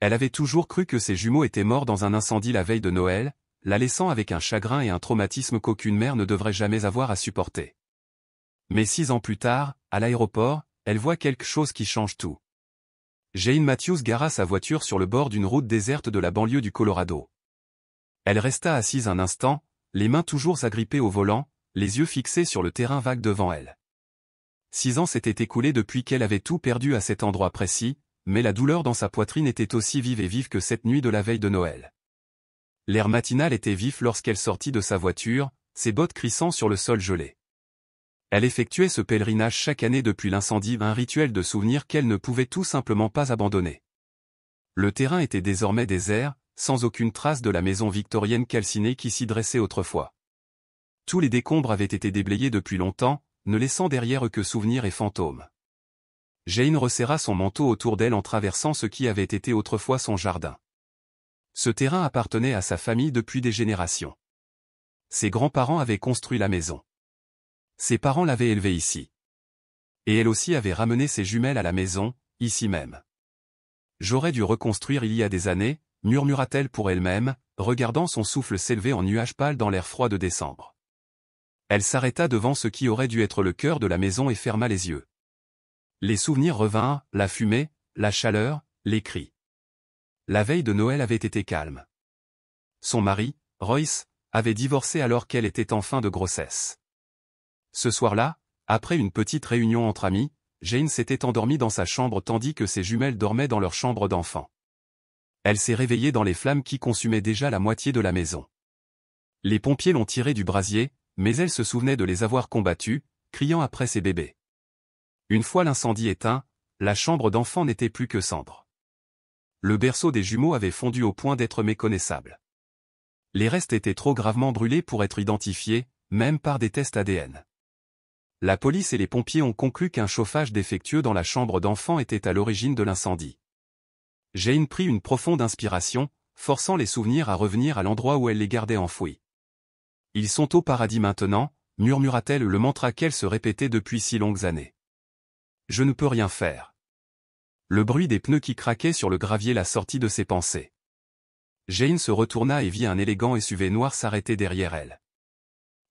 Elle avait toujours cru que ses jumeaux étaient morts dans un incendie la veille de Noël, la laissant avec un chagrin et un traumatisme qu'aucune mère ne devrait jamais avoir à supporter. Mais 6 ans plus tard, à l'aéroport, elle voit quelque chose qui change tout. Jane Matthews gara sa voiture sur le bord d'une route déserte de la banlieue du Colorado. Elle resta assise un instant, les mains toujours agrippées au volant, les yeux fixés sur le terrain vague devant elle. 6 ans s'étaient écoulés depuis qu'elle avait tout perdu à cet endroit précis, mais la douleur dans sa poitrine était aussi vive et vive que cette nuit de la veille de Noël. L'air matinal était vif lorsqu'elle sortit de sa voiture, ses bottes crissant sur le sol gelé. Elle effectuait ce pèlerinage chaque année depuis l'incendie, un rituel de souvenir qu'elle ne pouvait tout simplement pas abandonner. Le terrain était désormais désert, sans aucune trace de la maison victorienne calcinée qui s'y dressait autrefois. Tous les décombres avaient été déblayés depuis longtemps, ne laissant derrière eux que souvenirs et fantômes. Jane resserra son manteau autour d'elle en traversant ce qui avait été autrefois son jardin. Ce terrain appartenait à sa famille depuis des générations. Ses grands-parents avaient construit la maison. Ses parents l'avaient élevée ici. Et elle aussi avait ramené ses jumelles à la maison, ici même. J'aurais dû reconstruire il y a des années, murmura-t-elle pour elle-même, regardant son souffle s'élever en nuage pâle dans l'air froid de décembre. Elle s'arrêta devant ce qui aurait dû être le cœur de la maison et ferma les yeux. Les souvenirs revinrent, la fumée, la chaleur, les cris. La veille de Noël avait été calme. Son mari, Royce, avait divorcé alors qu'elle était en fin de grossesse. Ce soir-là, après une petite réunion entre amis, Jane s'était endormie dans sa chambre tandis que ses jumelles dormaient dans leur chambre d'enfant. Elle s'est réveillée dans les flammes qui consumaient déjà la moitié de la maison. Les pompiers l'ont tirée du brasier, mais elle se souvenait de les avoir combattus, criant après ses bébés. Une fois l'incendie éteint, la chambre d'enfant n'était plus que cendres. Le berceau des jumeaux avait fondu au point d'être méconnaissable. Les restes étaient trop gravement brûlés pour être identifiés, même par des tests ADN. La police et les pompiers ont conclu qu'un chauffage défectueux dans la chambre d'enfant était à l'origine de l'incendie. Jane prit une profonde inspiration, forçant les souvenirs à revenir à l'endroit où elle les gardait enfouis. « Ils sont au paradis maintenant », murmura-t-elle le mantra qu'elle se répétait depuis si longues années. « Je ne peux rien faire. » Le bruit des pneus qui craquaient sur le gravier la sortit de ses pensées. Jane se retourna et vit un élégant SUV noir s'arrêter derrière elle.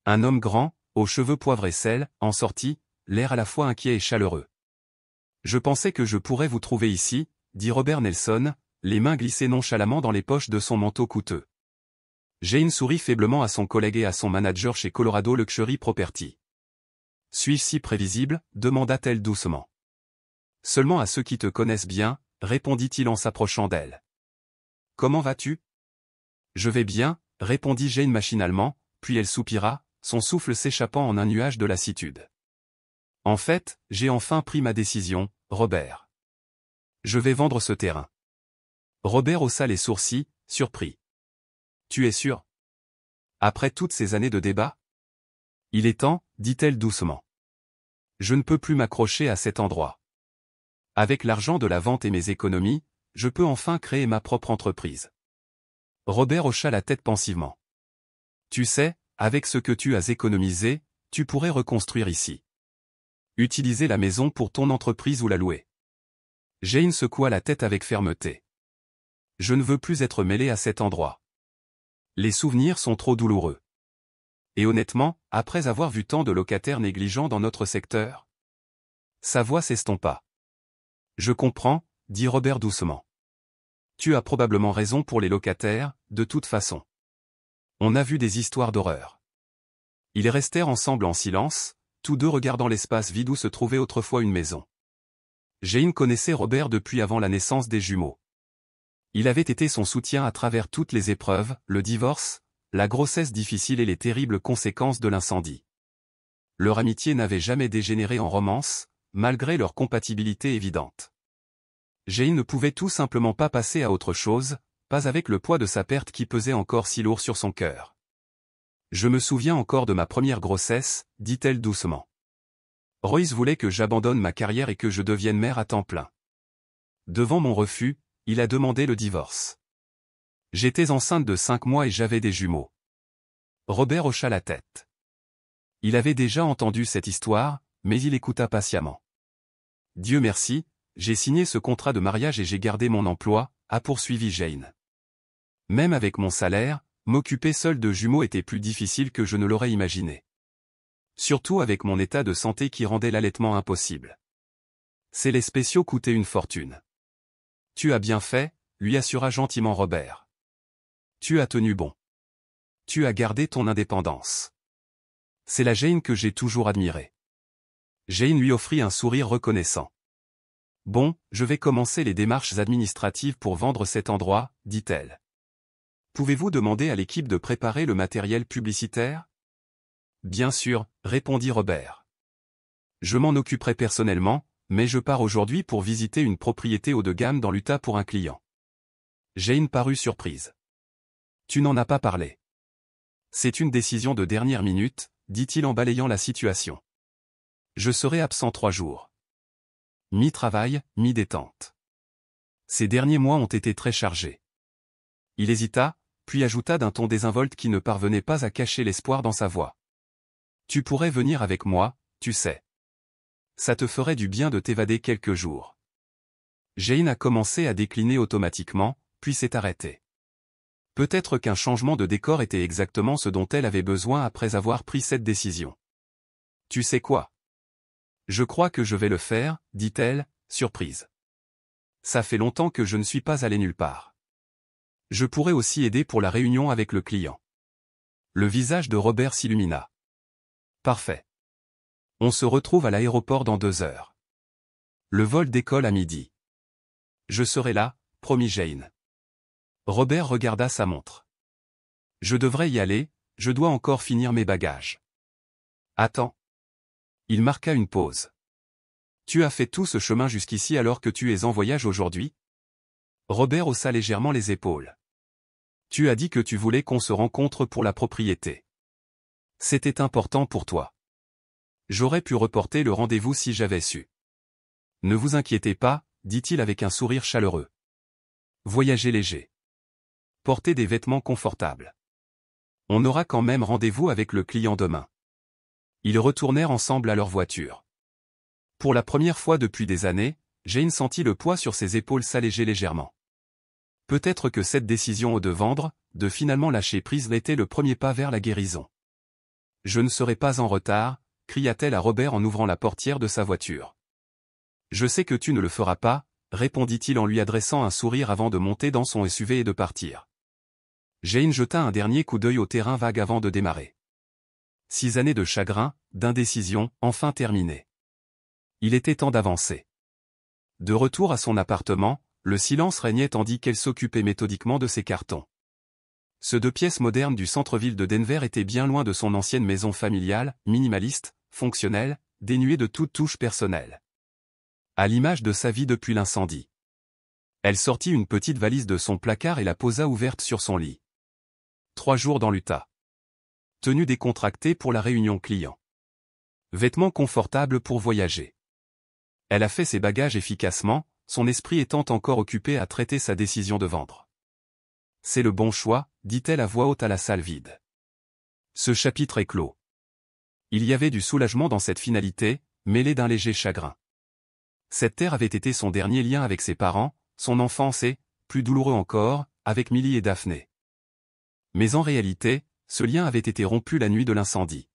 Un homme grand, aux cheveux poivre et sel, en sortit, l'air à la fois inquiet et chaleureux. « Je pensais que je pourrais vous trouver ici », dit Robert Nelson, les mains glissées nonchalamment dans les poches de son manteau coûteux. Jane sourit faiblement à son collègue et à son manager chez Colorado Luxury Property. « Suis-je si prévisible ?» demanda-t-elle doucement. « Seulement à ceux qui te connaissent bien », répondit-il en s'approchant d'elle. « Comment vas-tu ?»« Je vais bien », répondit Jane machinalement, puis elle soupira, son souffle s'échappant en un nuage de lassitude. « En fait, j'ai enfin pris ma décision, Robert. Je vais vendre ce terrain. » Robert haussa les sourcils, surpris. « Tu es sûr? Après toutes ces années de débat? »« Il est temps, » dit-elle doucement. « Je ne peux plus m'accrocher à cet endroit. Avec l'argent de la vente et mes économies, je peux enfin créer ma propre entreprise. » Robert hocha la tête pensivement. « Tu sais, avec ce que tu as économisé, tu pourrais reconstruire ici. Utiliser la maison pour ton entreprise ou la louer. » Jane secoua la tête avec fermeté. « Je ne veux plus être mêlée à cet endroit. Les souvenirs sont trop douloureux. Et honnêtement, après avoir vu tant de locataires négligents dans notre secteur. » Sa voix s'estompa. « Je comprends, » dit Robert doucement. « Tu as probablement raison pour les locataires, de toute façon. On a vu des histoires d'horreur. » Ils restèrent ensemble en silence, tous deux regardant l'espace vide où se trouvait autrefois une maison. Jane connaissait Robert depuis avant la naissance des jumeaux. Il avait été son soutien à travers toutes les épreuves, le divorce, la grossesse difficile et les terribles conséquences de l'incendie. Leur amitié n'avait jamais dégénéré en romance, malgré leur compatibilité évidente. Jane ne pouvait tout simplement pas passer à autre chose, pas avec le poids de sa perte qui pesait encore si lourd sur son cœur. « Je me souviens encore de ma première grossesse, » dit-elle doucement. « Royce voulait que j'abandonne ma carrière et que je devienne mère à temps plein. Devant mon refus, il a demandé le divorce. J'étais enceinte de 5 mois et j'avais des jumeaux. » Robert hocha la tête. Il avait déjà entendu cette histoire, mais il écouta patiemment. « Dieu merci, j'ai signé ce contrat de mariage et j'ai gardé mon emploi, » a poursuivi Jane. Même avec mon salaire, m'occuper seul de jumeaux était plus difficile que je ne l'aurais imaginé. Surtout avec mon état de santé qui rendait l'allaitement impossible. Ces laits spéciaux coûtaient une fortune. Tu as bien fait, lui assura gentiment Robert. Tu as tenu bon. Tu as gardé ton indépendance. C'est la Jane que j'ai toujours admirée. Jane lui offrit un sourire reconnaissant. Bon, je vais commencer les démarches administratives pour vendre cet endroit, dit-elle. Pouvez-vous demander à l'équipe de préparer le matériel publicitaire? Bien sûr, répondit Robert. Je m'en occuperai personnellement, mais je pars aujourd'hui pour visiter une propriété haut de gamme dans l'Utah pour un client. Jane parut surprise. Tu n'en as pas parlé. C'est une décision de dernière minute, dit-il en balayant la situation. Je serai absent 3 jours. Mi-travail, mi-détente. Ces derniers mois ont été très chargés. Il hésita, puis ajouta d'un ton désinvolte qui ne parvenait pas à cacher l'espoir dans sa voix. Tu pourrais venir avec moi, tu sais. Ça te ferait du bien de t'évader quelques jours. Jane a commencé à décliner automatiquement, puis s'est arrêtée. Peut-être qu'un changement de décor était exactement ce dont elle avait besoin après avoir pris cette décision. Tu sais quoi? Je crois que je vais le faire, dit-elle, surprise. Ça fait longtemps que je ne suis pas allée nulle part. Je pourrais aussi aider pour la réunion avec le client. Le visage de Robert s'illumina. Parfait. On se retrouve à l'aéroport dans 2 heures. Le vol décolle à midi. Je serai là, promit Jane. Robert regarda sa montre. Je devrais y aller, je dois encore finir mes bagages. Attends. Il marqua une pause. Tu as fait tout ce chemin jusqu'ici alors que tu es en voyage aujourd'hui? Robert haussa légèrement les épaules. Tu as dit que tu voulais qu'on se rencontre pour la propriété. C'était important pour toi. J'aurais pu reporter le rendez-vous si j'avais su. Ne vous inquiétez pas, dit-il avec un sourire chaleureux. Voyagez léger. Portez des vêtements confortables. On aura quand même rendez-vous avec le client demain. Ils retournèrent ensemble à leur voiture. Pour la première fois depuis des années, Jane sentit le poids sur ses épaules s'alléger légèrement. Peut-être que cette décision de vendre, de finalement lâcher prise était le premier pas vers la guérison. Je ne serai pas en retard, cria-t-elle à Robert en ouvrant la portière de sa voiture. Je sais que tu ne le feras pas, répondit-il en lui adressant un sourire avant de monter dans son SUV et de partir. Jane jeta un dernier coup d'œil au terrain vague avant de démarrer. 6 années de chagrin, d'indécision, enfin terminées. Il était temps d'avancer. De retour à son appartement, le silence régnait tandis qu'elle s'occupait méthodiquement de ses cartons. Ce 2 pièces modernes du centre-ville de Denver était bien loin de son ancienne maison familiale, minimaliste, fonctionnelle, dénuée de toute touche personnelle. À l'image de sa vie depuis l'incendie. Elle sortit une petite valise de son placard et la posa ouverte sur son lit. 3 jours dans l'Utah. Tenue décontractée pour la réunion client. Vêtements confortables pour voyager. Elle a fait ses bagages efficacement, son esprit étant encore occupé à traiter sa décision de vendre. C'est le bon choix, dit-elle à voix haute à la salle vide. Ce chapitre est clos. Il y avait du soulagement dans cette finalité, mêlé d'un léger chagrin. Cette terre avait été son dernier lien avec ses parents, son enfance et, plus douloureux encore, avec Millie et Daphné. Mais en réalité, ce lien avait été rompu la nuit de l'incendie.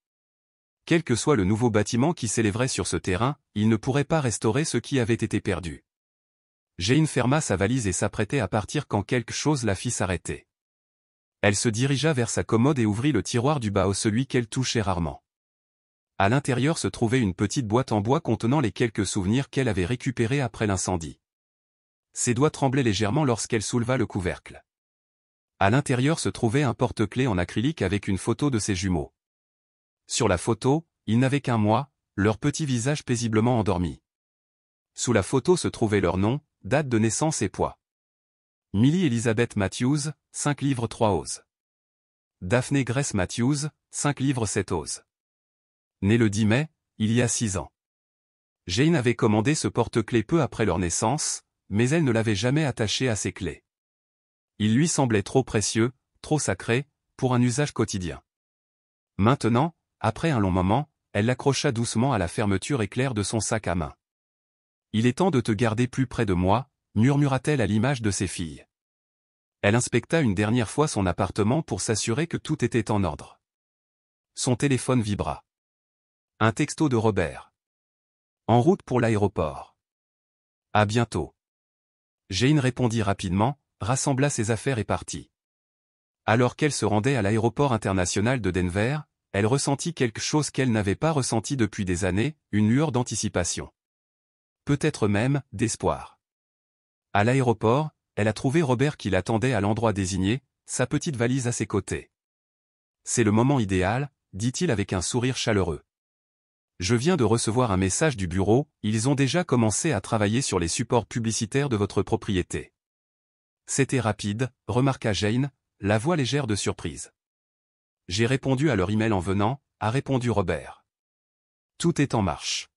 Quel que soit le nouveau bâtiment qui s'élèverait sur ce terrain, il ne pourrait pas restaurer ce qui avait été perdu. Jane ferma sa valise et s'apprêtait à partir quand quelque chose la fit s'arrêter. Elle se dirigea vers sa commode et ouvrit le tiroir du bas, celui qu'elle touchait rarement. À l'intérieur se trouvait une petite boîte en bois contenant les quelques souvenirs qu'elle avait récupérés après l'incendie. Ses doigts tremblaient légèrement lorsqu'elle souleva le couvercle. À l'intérieur se trouvait un porte-clés en acrylique avec une photo de ses jumeaux. Sur la photo, ils n'avaient qu'un mois, leur petit visage paisiblement endormi. Sous la photo se trouvait leur nom, date de naissance et poids. Millie Elizabeth Matthews, 5 livres 3 oses. Daphné Grace Matthews, 5 livres 7 oses. Née le 10 mai, il y a 6 ans. Jane avait commandé ce porte-clés peu après leur naissance, mais elle ne l'avait jamais attaché à ses clés. Il lui semblait trop précieux, trop sacré, pour un usage quotidien. Maintenant, après un long moment, elle l'accrocha doucement à la fermeture éclair de son sac à main. « Il est temps de te garder plus près de moi », murmura-t-elle à l'image de ses filles. Elle inspecta une dernière fois son appartement pour s'assurer que tout était en ordre. Son téléphone vibra. Un texto de Robert. En route pour l'aéroport. À bientôt. Jane répondit rapidement, rassembla ses affaires et partit. Alors qu'elle se rendait à l'aéroport international de Denver, elle ressentit quelque chose qu'elle n'avait pas ressenti depuis des années, une lueur d'anticipation. Peut-être même, d'espoir. À l'aéroport, elle a trouvé Robert qui l'attendait à l'endroit désigné, sa petite valise à ses côtés. C'est le moment idéal, dit-il avec un sourire chaleureux. Je viens de recevoir un message du bureau, ils ont déjà commencé à travailler sur les supports publicitaires de votre propriété. C'était rapide, remarqua Jane, la voix légère de surprise. J'ai répondu à leur email en venant, a répondu Robert. Tout est en marche.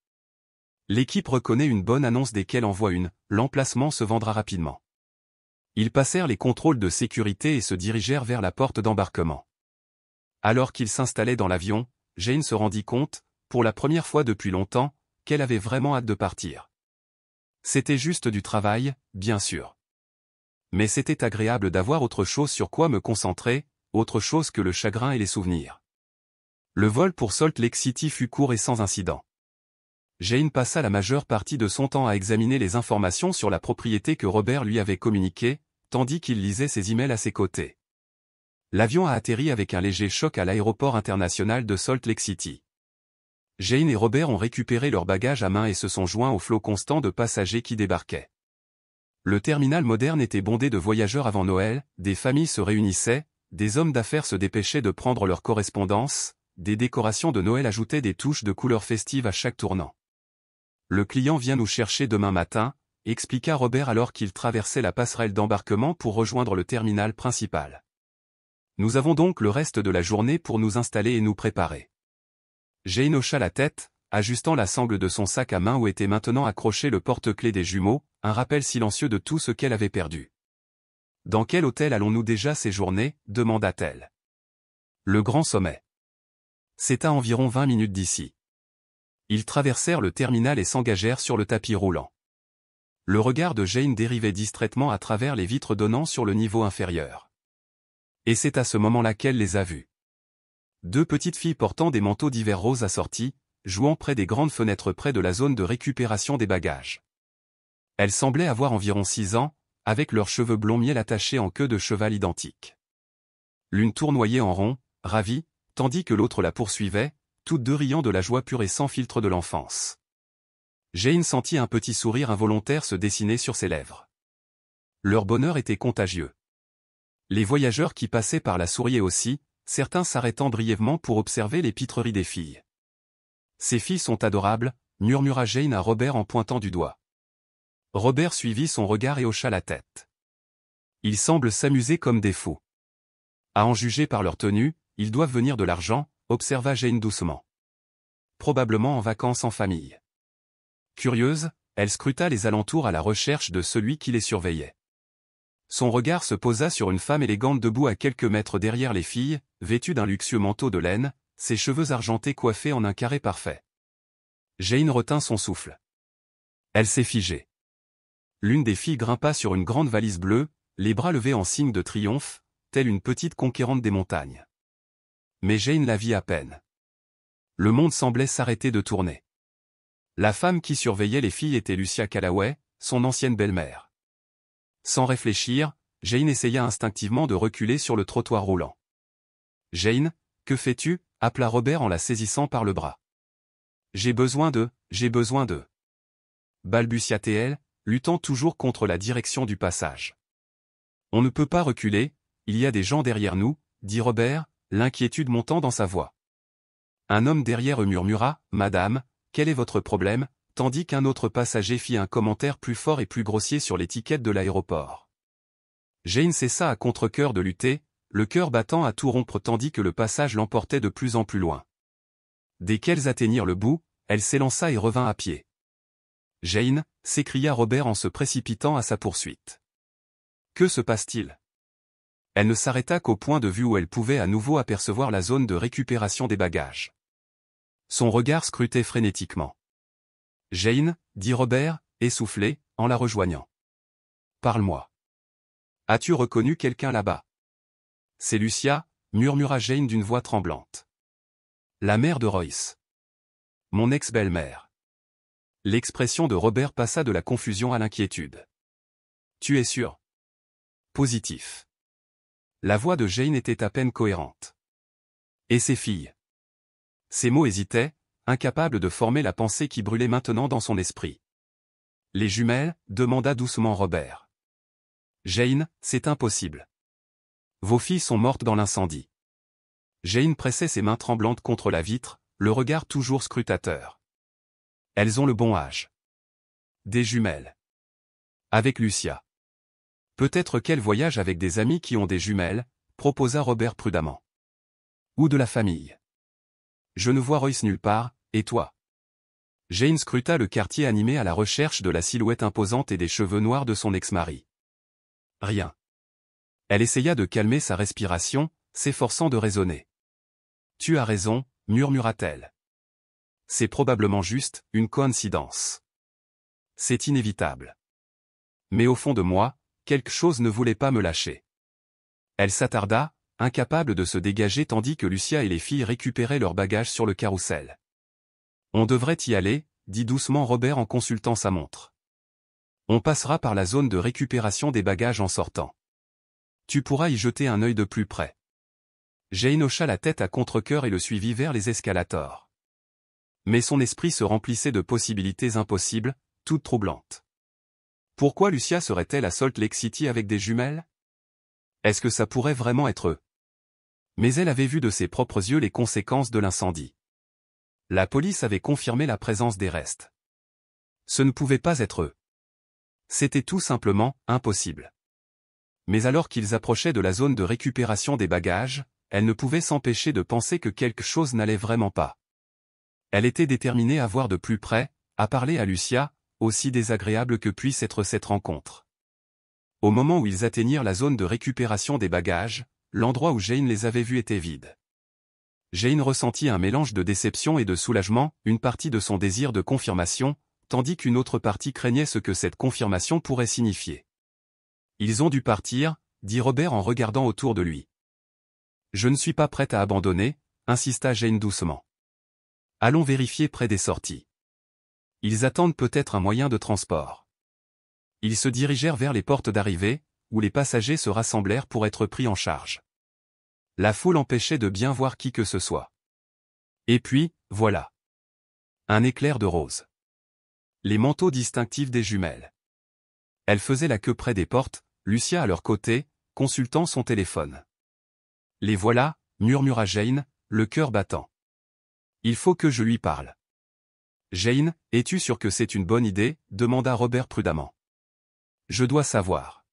L'équipe reconnaît une bonne annonce dès qu'elle envoie une, l'emplacement se vendra rapidement. Ils passèrent les contrôles de sécurité et se dirigèrent vers la porte d'embarquement. Alors qu'ils s'installaient dans l'avion, Jane se rendit compte, pour la première fois depuis longtemps, qu'elle avait vraiment hâte de partir. C'était juste du travail, bien sûr. Mais c'était agréable d'avoir autre chose sur quoi me concentrer, autre chose que le chagrin et les souvenirs. Le vol pour Salt Lake City fut court et sans incident. Jane passa la majeure partie de son temps à examiner les informations sur la propriété que Robert lui avait communiquées, tandis qu'il lisait ses emails à ses côtés. L'avion a atterri avec un léger choc à l'aéroport international de Salt Lake City. Jane et Robert ont récupéré leurs bagages à main et se sont joints au flot constant de passagers qui débarquaient. Le terminal moderne était bondé de voyageurs avant Noël, des familles se réunissaient, des hommes d'affaires se dépêchaient de prendre leur correspondance, des décorations de Noël ajoutaient des touches de couleurs festives à chaque tournant. Le client vient nous chercher demain matin, expliqua Robert alors qu'il traversait la passerelle d'embarquement pour rejoindre le terminal principal. Nous avons donc le reste de la journée pour nous installer et nous préparer. Jane hocha la tête, ajustant la sangle de son sac à main où était maintenant accroché le porte-clés des jumeaux, un rappel silencieux de tout ce qu'elle avait perdu. « Dans quel hôtel allons-nous déjà séjourner » demanda-t-elle. Le Grand Sommet. C'est à environ 20 minutes d'ici. Ils traversèrent le terminal et s'engagèrent sur le tapis roulant. Le regard de Jane dérivait distraitement à travers les vitres donnant sur le niveau inférieur. Et c'est à ce moment-là qu'elle les a vus. Deux petites filles portant des manteaux d'hiver roses assortis, jouant près des grandes fenêtres près de la zone de récupération des bagages. Elles semblaient avoir environ 6 ans, avec leurs cheveux blonds miel attachés en queue de cheval identique. L'une tournoyait en rond, ravie, tandis que l'autre la poursuivait, toutes deux riant de la joie pure et sans filtre de l'enfance. Jane sentit un petit sourire involontaire se dessiner sur ses lèvres. Leur bonheur était contagieux. Les voyageurs qui passaient par la souriaient aussi, certains s'arrêtant brièvement pour observer les pitreries des filles. « Ces filles sont adorables », murmura Jane à Robert en pointant du doigt. Robert suivit son regard et hocha la tête. Ils semblent s'amuser comme des fous. À en juger par leur tenue, ils doivent venir de l'argent, observa Jane doucement. Probablement en vacances en famille. Curieuse, elle scruta les alentours à la recherche de celui qui les surveillait. Son regard se posa sur une femme élégante debout à quelques mètres derrière les filles, vêtue d'un luxueux manteau de laine, ses cheveux argentés coiffés en un carré parfait. Jane retint son souffle. Elle s'est figée. L'une des filles grimpa sur une grande valise bleue, les bras levés en signe de triomphe, telle une petite conquérante des montagnes. Mais Jane la vit à peine. Le monde semblait s'arrêter de tourner. La femme qui surveillait les filles était Lucia Callaway, son ancienne belle-mère. Sans réfléchir, Jane essaya instinctivement de reculer sur le trottoir roulant. « Jane, que fais-tu » appela Robert en la saisissant par le bras. « J'ai besoin de... balbutia-t-elle, luttant toujours contre la direction du passage. « On ne peut pas reculer, il y a des gens derrière nous, » dit Robert, l'inquiétude montant dans sa voix. Un homme derrière eux murmura, « Madame, quel est votre problème ?» tandis qu'un autre passager fit un commentaire plus fort et plus grossier sur l'étiquette de l'aéroport. Jane cessa à contre-cœur de lutter, le cœur battant à tout rompre tandis que le passage l'emportait de plus en plus loin. Dès qu'elles atteignirent le bout, elle s'élança et revint à pied. « Jane » s'écria Robert en se précipitant à sa poursuite. « Que se passe-t-il » Elle ne s'arrêta qu'au point de vue où elle pouvait à nouveau apercevoir la zone de récupération des bagages. Son regard scrutait frénétiquement. « Jane » dit Robert, essoufflé, en la rejoignant. « Parle-moi. » As-tu reconnu quelqu'un là-bas? C'est Lucia, murmura Jane d'une voix tremblante. La mère de Royce. Mon ex-belle-mère. L'expression de Robert passa de la confusion à l'inquiétude. Tu es sûr? Positif. La voix de Jane était à peine cohérente. Et ses filles? Ses mots hésitaient, incapables de former la pensée qui brûlait maintenant dans son esprit. Les jumelles? Demanda doucement Robert. Jane, c'est impossible. Vos filles sont mortes dans l'incendie. Jane pressait ses mains tremblantes contre la vitre, le regard toujours scrutateur. Elles ont le bon âge. Des jumelles. Avec Lucia. Peut-être qu'elle voyage avec des amis qui ont des jumelles, proposa Robert prudemment. Ou de la famille. Je ne vois Royce nulle part, et toi? Jane scruta le quartier animé à la recherche de la silhouette imposante et des cheveux noirs de son ex-mari. Rien. Elle essaya de calmer sa respiration, s'efforçant de raisonner. Tu as raison, murmura-t-elle. C'est probablement juste, une coïncidence. C'est inévitable. Mais au fond de moi, quelque chose ne voulait pas me lâcher. Elle s'attarda, incapable de se dégager tandis que Lucia et les filles récupéraient leurs bagages sur le carrousel. On devrait y aller, dit doucement Robert en consultant sa montre. On passera par la zone de récupération des bagages en sortant. Tu pourras y jeter un œil de plus près. Jane hocha la tête à contre-cœur et le suivit vers les escalators. Mais son esprit se remplissait de possibilités impossibles, toutes troublantes. Pourquoi Lucia serait-elle à Salt Lake City avec des jumelles? Est-ce que ça pourrait vraiment être eux? Mais elle avait vu de ses propres yeux les conséquences de l'incendie. La police avait confirmé la présence des restes. Ce ne pouvait pas être eux. C'était tout simplement impossible. Mais alors qu'ils approchaient de la zone de récupération des bagages, elle ne pouvait s'empêcher de penser que quelque chose n'allait vraiment pas. Elle était déterminée à voir de plus près, à parler à Lucia, aussi désagréable que puisse être cette rencontre. Au moment où ils atteignirent la zone de récupération des bagages, l'endroit où Jane les avait vus était vide. Jane ressentit un mélange de déception et de soulagement, une partie de son désir de confirmation, tandis qu'une autre partie craignait ce que cette confirmation pourrait signifier. Ils ont dû partir, dit Robert en regardant autour de lui. Je ne suis pas prête à abandonner, insista Jane doucement. Allons vérifier près des sorties. Ils attendent peut-être un moyen de transport. Ils se dirigèrent vers les portes d'arrivée, où les passagers se rassemblèrent pour être pris en charge. La foule empêchait de bien voir qui que ce soit. Et puis, voilà. Un éclair de rose. Les manteaux distinctifs des jumelles. Elles faisaient la queue près des portes, Lucia à leur côté, consultant son téléphone. Les voilà, murmura Jane, le cœur battant. Il faut que je lui parle. Jane, es-tu sûre que c'est une bonne idée? Demanda Robert prudemment. Je dois savoir.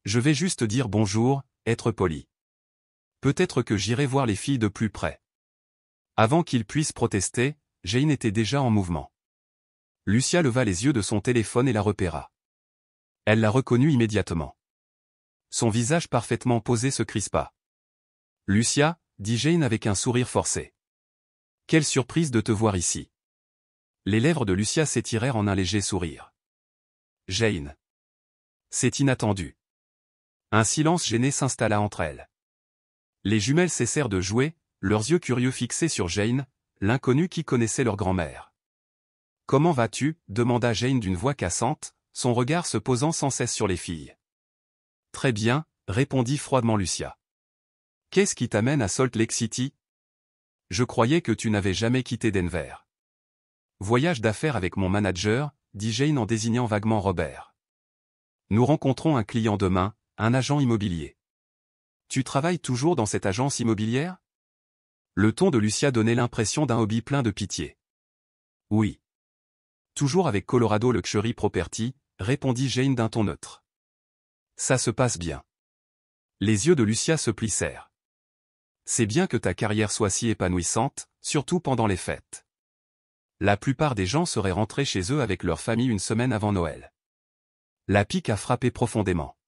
Je vais juste dire bonjour, être poli. Peut-être que j'irai voir les filles de plus près. Avant qu'ils puissent protester, Jane était déjà en mouvement. Lucia leva les yeux de son téléphone et la repéra. Elle la reconnut immédiatement. Son visage parfaitement posé se crispa. Lucia, dit Jane avec un sourire forcé. Quelle surprise de te voir ici. Les lèvres de Lucia s'étirèrent en un léger sourire. Jane. C'est inattendu. Un silence gêné s'installa entre elles. Les jumelles cessèrent de jouer, leurs yeux curieux fixés sur Jane, l'inconnue qui connaissait leur grand-mère. Comment vas-tu? Demanda Jane d'une voix cassante, son regard se posant sans cesse sur les filles. Très bien, répondit froidement Lucia. Qu'est-ce qui t'amène à Salt Lake City? Je croyais que tu n'avais jamais quitté Denver. Voyage d'affaires avec mon manager, dit Jane en désignant vaguement Robert. Nous rencontrons un client demain, un agent immobilier. Tu travailles toujours dans cette agence immobilière? Le ton de Lucia donnait l'impression d'un hobby plein de pitié. Oui. Toujours avec Colorado Luxury Property, répondit Jane d'un ton neutre. Ça se passe bien. Les yeux de Lucia se plissèrent. C'est bien que ta carrière soit si épanouissante, surtout pendant les fêtes. La plupart des gens seraient rentrés chez eux avec leur famille une semaine avant Noël. La pique a frappé profondément.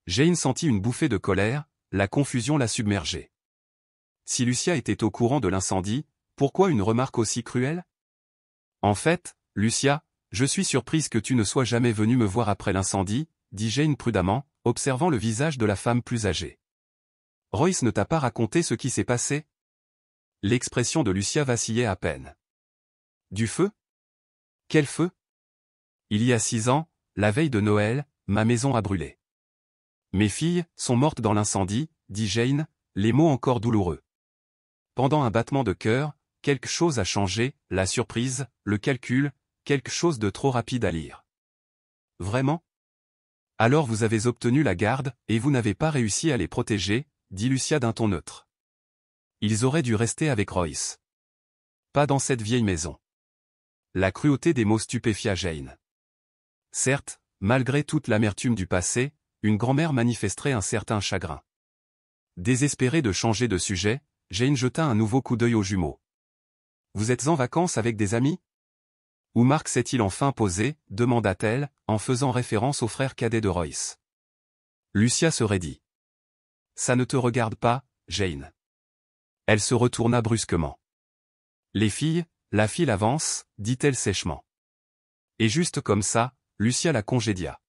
Jane sentit une bouffée de colère, la confusion la submergeait. Si Lucia était au courant de l'incendie, pourquoi une remarque aussi cruelle? En fait, Lucia, je suis surprise que tu ne sois jamais venue me voir après l'incendie, dit Jane prudemment, observant le visage de la femme plus âgée. Royce ne t'a pas raconté ce qui s'est passé? L'expression de Lucia vacillait à peine. Du feu? Quel feu? Il y a 6 ans, la veille de Noël, ma maison a brûlé. Mes filles sont mortes dans l'incendie, dit Jane, les mots encore douloureux. Pendant un battement de cœur, quelque chose a changé, la surprise, le calcul, quelque chose de trop rapide à lire. Vraiment? Alors vous avez obtenu la garde, et vous n'avez pas réussi à les protéger, dit Lucia d'un ton neutre. Ils auraient dû rester avec Royce. Pas dans cette vieille maison. La cruauté des mots stupéfia Jane. Certes, malgré toute l'amertume du passé, une grand-mère manifesterait un certain chagrin. Désespérée de changer de sujet, Jane jeta un nouveau coup d'œil aux jumeaux. Vous êtes en vacances avec des amis? Où Mark s'est-il enfin posé, demanda-t-elle, en faisant référence au frère cadet de Royce. Lucia se raidit. Ça ne te regarde pas, Jane. Elle se retourna brusquement. Les filles, la file avance, dit-elle sèchement. Et juste comme ça, Lucia la congédia.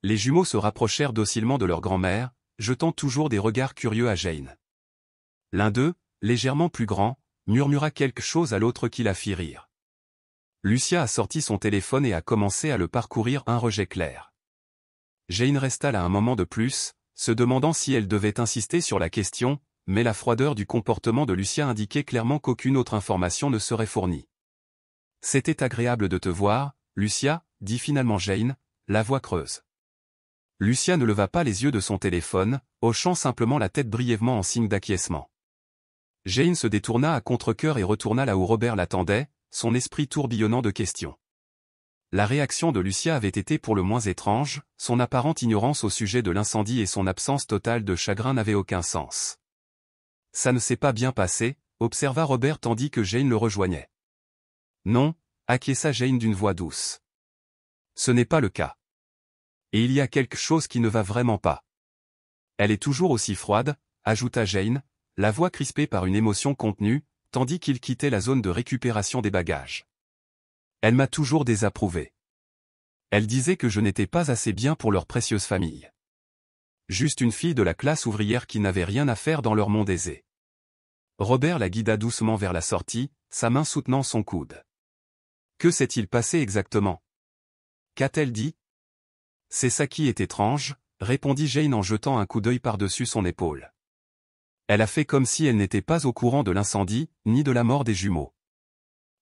Les jumeaux se rapprochèrent docilement de leur grand-mère, jetant toujours des regards curieux à Jane. L'un d'eux, légèrement plus grand, murmura quelque chose à l'autre qui la fit rire. Lucia a sorti son téléphone et a commencé à le parcourir un rejet clair. Jane resta là un moment de plus, se demandant si elle devait insister sur la question, mais la froideur du comportement de Lucia indiquait clairement qu'aucune autre information ne serait fournie. « C'était agréable de te voir, Lucia, dit finalement Jane, la voix creuse. Lucia ne leva pas les yeux de son téléphone, hochant simplement la tête brièvement en signe d'acquiescement. Jane se détourna à contre-cœur et retourna là où Robert l'attendait, son esprit tourbillonnant de questions. La réaction de Lucia avait été pour le moins étrange, son apparente ignorance au sujet de l'incendie et son absence totale de chagrin n'avaient aucun sens. « Ça ne s'est pas bien passé », observa Robert tandis que Jane le rejoignait. « Non », acquiesça Jane d'une voix douce. « Ce n'est pas le cas. Et il y a quelque chose qui ne va vraiment pas. Elle est toujours aussi froide, ajouta Jane, la voix crispée par une émotion contenue, tandis qu'il quittait la zone de récupération des bagages. Elle m'a toujours désapprouvé. Elle disait que je n'étais pas assez bien pour leur précieuse famille. Juste une fille de la classe ouvrière qui n'avait rien à faire dans leur monde aisé. Robert la guida doucement vers la sortie, sa main soutenant son coude. Que s'est-il passé exactement? Qu'a-t-elle dit? C'est ça qui est étrange, répondit Jane en jetant un coup d'œil par-dessus son épaule. Elle a fait comme si elle n'était pas au courant de l'incendie, ni de la mort des jumeaux.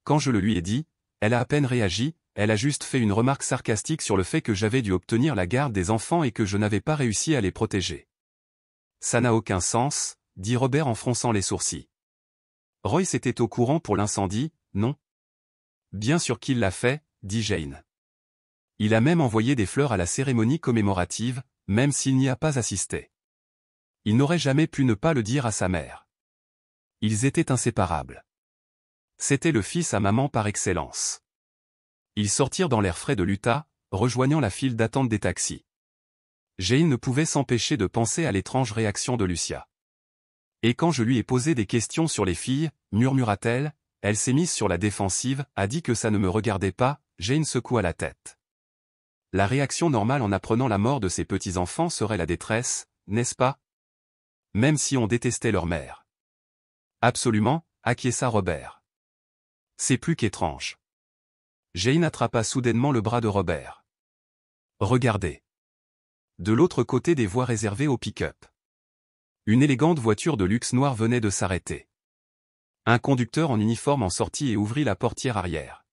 Quand je le lui ai dit, elle a à peine réagi, elle a juste fait une remarque sarcastique sur le fait que j'avais dû obtenir la garde des enfants et que je n'avais pas réussi à les protéger. Ça n'a aucun sens, dit Robert en fronçant les sourcils. Royce était au courant pour l'incendie, non? Bien sûr qu'il l'a fait, dit Jane. Il a même envoyé des fleurs à la cérémonie commémorative, même s'il n'y a pas assisté. Il n'aurait jamais pu ne pas le dire à sa mère. Ils étaient inséparables. C'était le fils à maman par excellence. Ils sortirent dans l'air frais de l'Utah, rejoignant la file d'attente des taxis. Jane ne pouvait s'empêcher de penser à l'étrange réaction de Lucia. Et quand je lui ai posé des questions sur les filles, murmura-t-elle, elle s'est mise sur la défensive, a dit que ça ne me regardait pas, Jane secoua la tête. La réaction normale en apprenant la mort de ses petits-enfants serait la détresse, n'est-ce pas? Même si on détestait leur mère. Absolument, acquiesça Robert. C'est plus qu'étrange. Jane attrapa soudainement le bras de Robert. Regardez. De l'autre côté des voies réservées au pick-up. Une élégante voiture de luxe noire venait de s'arrêter. Un conducteur en uniforme en sortit et ouvrit la portière arrière.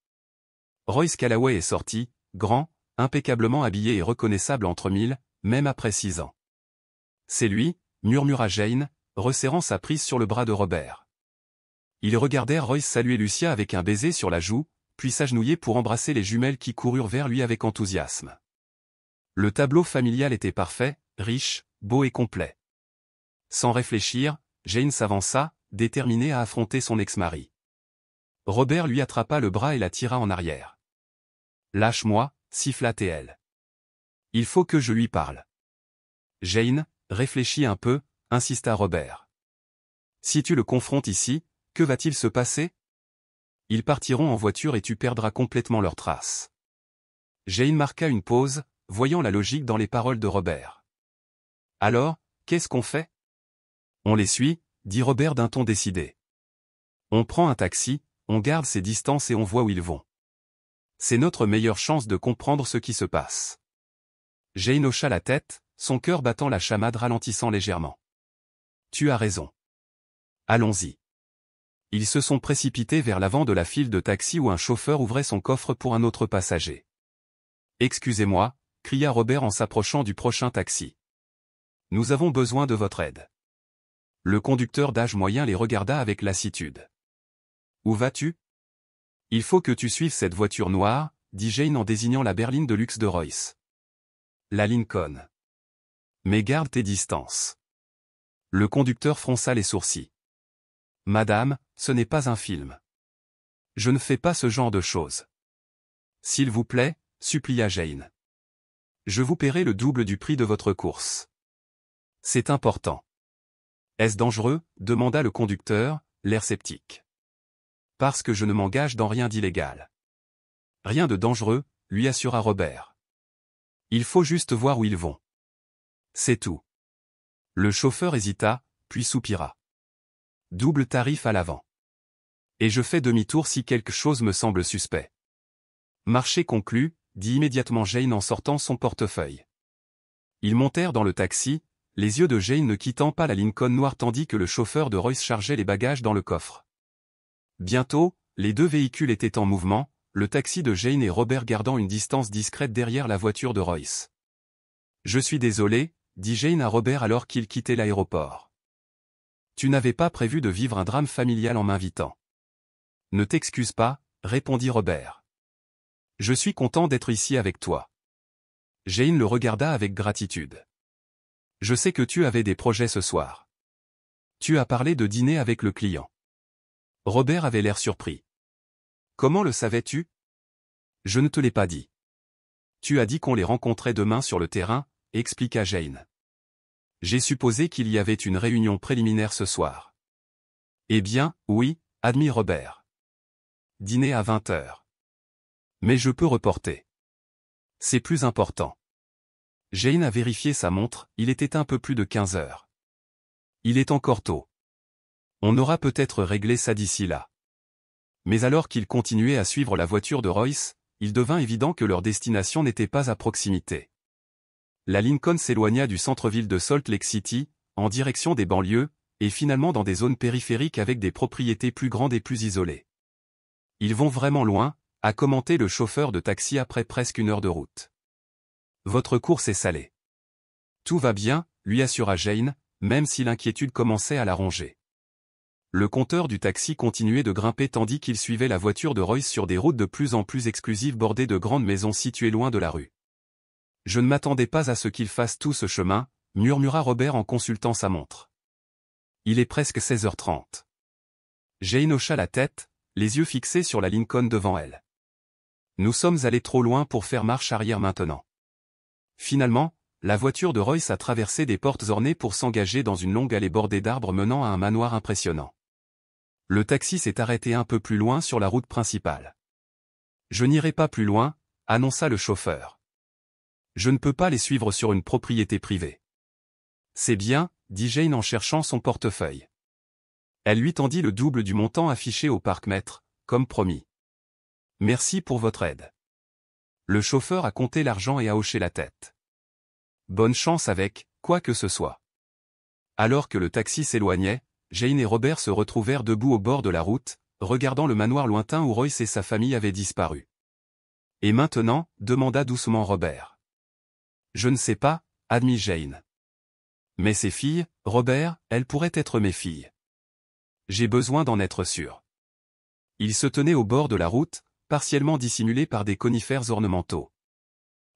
Royce Callaway est sorti, grand, impeccablement habillé et reconnaissable entre mille, même après 6 ans. C'est lui, murmura Jane, resserrant sa prise sur le bras de Robert. Ils regardèrent Royce saluer Lucia avec un baiser sur la joue, puis s'agenouiller pour embrasser les jumelles qui coururent vers lui avec enthousiasme. Le tableau familial était parfait, riche, beau et complet. Sans réfléchir, Jane s'avança, déterminée à affronter son ex-mari. Robert lui attrapa le bras et la tira en arrière. « Lâche-moi » siffla-t-elle. « Il faut que je lui parle. » Jane, réfléchis un peu, insista Robert. « Si tu le confrontes ici, que va-t-il se passer? Ils partiront en voiture et tu perdras complètement leurs traces. » Jane marqua une pause, voyant la logique dans les paroles de Robert. Alors, qu'est-ce qu'on fait? On les suit, dit Robert d'un ton décidé. On prend un taxi, on garde ses distances et on voit où ils vont. C'est notre meilleure chance de comprendre ce qui se passe. Jane hocha la tête, son cœur battant la chamade ralentissant légèrement. Tu as raison. Allons-y. Ils se sont précipités vers l'avant de la file de taxi où un chauffeur ouvrait son coffre pour un autre passager. Excusez-moi, cria Robert en s'approchant du prochain taxi. Nous avons besoin de votre aide. Le conducteur d'âge moyen les regarda avec lassitude. Où vas-tu? Il faut que tu suives cette voiture noire, dit Jane en désignant la berline de luxe de Royce. La Lincoln. Mais garde tes distances. Le conducteur fronça les sourcils. Madame, ce n'est pas un film. Je ne fais pas ce genre de choses. S'il vous plaît, supplia Jane. Je vous paierai le double du prix de votre course. C'est important. Est-ce dangereux? Demanda le conducteur, l'air sceptique. Parce que je ne m'engage dans rien d'illégal. Rien de dangereux, lui assura Robert. Il faut juste voir où ils vont. C'est tout. Le chauffeur hésita, puis soupira. Double tarif à l'avant. Et je fais demi-tour si quelque chose me semble suspect. Marché conclu, dit immédiatement Jane en sortant son portefeuille. Ils montèrent dans le taxi, les yeux de Jane ne quittant pas la Lincoln noire tandis que le chauffeur de Royce chargeait les bagages dans le coffre. Bientôt, les deux véhicules étaient en mouvement, le taxi de Jane et Robert gardant une distance discrète derrière la voiture de Royce. Je suis désolé, dit Jane à Robert alors qu'il quittait l'aéroport. Tu n'avais pas prévu de vivre un drame familial en m'invitant. Ne t'excuse pas, répondit Robert. Je suis content d'être ici avec toi. Jane le regarda avec gratitude. Je sais que tu avais des projets ce soir. Tu as parlé de dîner avec le client. Robert avait l'air surpris. Comment le savais-tu? Je ne te l'ai pas dit. Tu as dit qu'on les rencontrait demain sur le terrain, expliqua Jane. J'ai supposé qu'il y avait une réunion préliminaire ce soir. Eh bien, oui, admit Robert. Dîner à 20h. Mais je peux reporter. C'est plus important. Jane a vérifié sa montre, il était un peu plus de 15h. Il est encore tôt. On aura peut-être réglé ça d'ici là. Mais alors qu'ils continuaient à suivre la voiture de Royce, il devint évident que leur destination n'était pas à proximité. La Lincoln s'éloigna du centre-ville de Salt Lake City, en direction des banlieues, et finalement dans des zones périphériques avec des propriétés plus grandes et plus isolées. Ils vont vraiment loin, a commenté le chauffeur de taxi après presque une heure de route. Votre course est salée. Tout va bien, lui assura Jane, même si l'inquiétude commençait à la ronger. Le compteur du taxi continuait de grimper tandis qu'il suivait la voiture de Royce sur des routes de plus en plus exclusives bordées de grandes maisons situées loin de la rue. Je ne m'attendais pas à ce qu'il fasse tout ce chemin, murmura Robert en consultant sa montre. Il est presque 16h30. Jane hocha la tête, les yeux fixés sur la Lincoln devant elle. Nous sommes allés trop loin pour faire marche arrière maintenant. Finalement, la voiture de Royce a traversé des portes ornées pour s'engager dans une longue allée bordée d'arbres menant à un manoir impressionnant. Le taxi s'est arrêté un peu plus loin sur la route principale. Je n'irai pas plus loin, annonça le chauffeur. Je ne peux pas les suivre sur une propriété privée. C'est bien, dit Jane en cherchant son portefeuille. Elle lui tendit le double du montant affiché au parc-mètre, comme promis. Merci pour votre aide. Le chauffeur a compté l'argent et a hoché la tête. Bonne chance avec, quoi que ce soit. Alors que le taxi s'éloignait, Jane et Robert se retrouvèrent debout au bord de la route, regardant le manoir lointain où Royce et sa famille avaient disparu. Et maintenant, demanda doucement Robert. Je ne sais pas, admit Jane. Mais ces filles, Robert, elles pourraient être mes filles. J'ai besoin d'en être sûr. Ils se tenaient au bord de la route, partiellement dissimulés par des conifères ornementaux.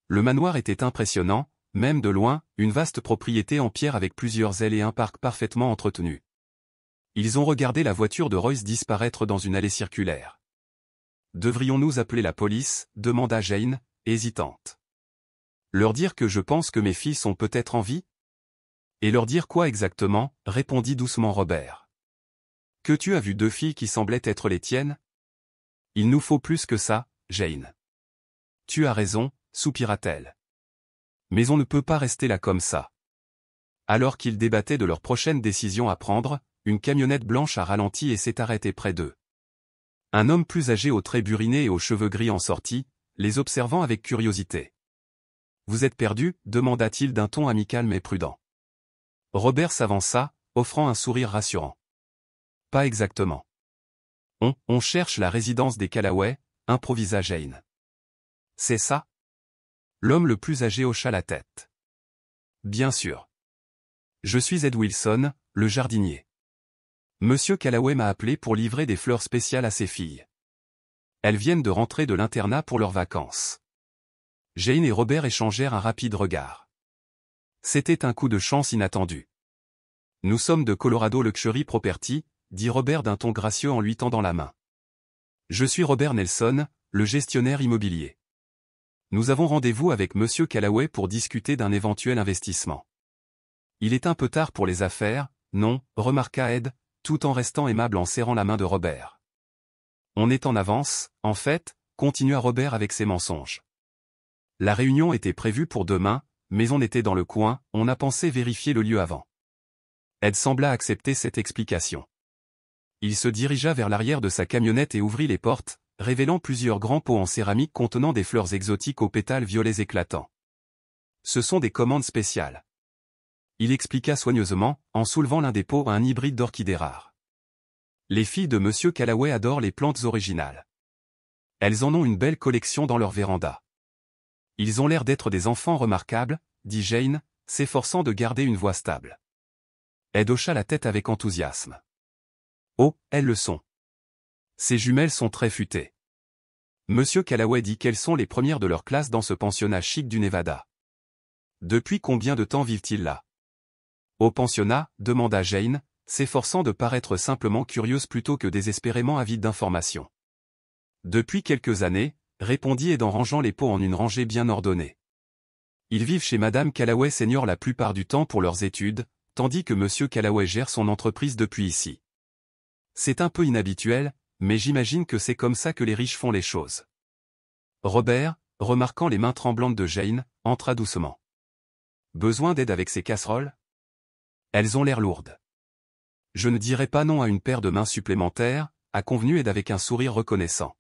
Le manoir était impressionnant, même de loin, une vaste propriété en pierre avec plusieurs ailes et un parc parfaitement entretenu. Ils ont regardé la voiture de Royce disparaître dans une allée circulaire. Devrions-nous appeler la police? Demanda Jane, hésitante. Leur dire que je pense que mes filles sont peut-être en vie? Et leur dire quoi exactement? Répondit doucement Robert. Que tu as vu deux filles qui semblaient être les tiennes? Il nous faut plus que ça, Jane. Tu as raison, soupira-t-elle. Mais on ne peut pas rester là comme ça. Alors qu'ils débattaient de leur prochaine décision à prendre, une camionnette blanche a ralenti et s'est arrêtée près d'eux. Un homme plus âgé aux traits burinés et aux cheveux gris en sortit, les observant avec curiosité. « Vous êtes perdu ?» demanda-t-il d'un ton amical mais prudent. Robert s'avança, offrant un sourire rassurant. « Pas exactement. On cherche la résidence des Callaway, improvisa Jane. « C'est ça ?» L'homme le plus âgé hocha la tête. « Bien sûr. Je suis Ed Wilson, le jardinier. Monsieur Callaway m'a appelé pour livrer des fleurs spéciales à ses filles. Elles viennent de rentrer de l'internat pour leurs vacances. » Jane et Robert échangèrent un rapide regard. C'était un coup de chance inattendu. « Nous sommes de Colorado Luxury Property », dit Robert d'un ton gracieux en lui tendant la main. « Je suis Robert Nelson, le gestionnaire immobilier. Nous avons rendez-vous avec Monsieur Callaway pour discuter d'un éventuel investissement. » « Il est un peu tard pour les affaires, non ?» remarqua Ed, tout en restant aimable en serrant la main de Robert. « On est en avance, en fait », continua Robert avec ses mensonges. La réunion était prévue pour demain, mais on était dans le coin, on a pensé vérifier le lieu avant. Ed sembla accepter cette explication. Il se dirigea vers l'arrière de sa camionnette et ouvrit les portes, révélant plusieurs grands pots en céramique contenant des fleurs exotiques aux pétales violets éclatants. Ce sont des commandes spéciales. Il expliqua soigneusement, en soulevant l'un des pots à un hybride d'orchidées rares. Les filles de Monsieur Callaway adorent les plantes originales. Elles en ont une belle collection dans leur véranda. Ils ont l'air d'être des enfants remarquables, dit Jane, s'efforçant de garder une voix stable. Ed hocha la tête avec enthousiasme. Oh, elles le sont. Ces jumelles sont très futées. Monsieur Callaway dit qu'elles sont les premières de leur classe dans ce pensionnat chic du Nevada. Depuis combien de temps vivent-ils là? Au pensionnat, demanda Jane, s'efforçant de paraître simplement curieuse plutôt que désespérément avide d'informations. Depuis quelques années, répondit Ed en rangeant les pots en une rangée bien ordonnée. Ils vivent chez Madame Callaway Senior la plupart du temps pour leurs études, tandis que Monsieur Callaway gère son entreprise depuis ici. C'est un peu inhabituel, mais j'imagine que c'est comme ça que les riches font les choses. Robert, remarquant les mains tremblantes de Jane, entra doucement. Besoin d'aide avec ces casseroles? Elles ont l'air lourdes. Je ne dirais pas non à une paire de mains supplémentaires, a convenu Ed avec un sourire reconnaissant.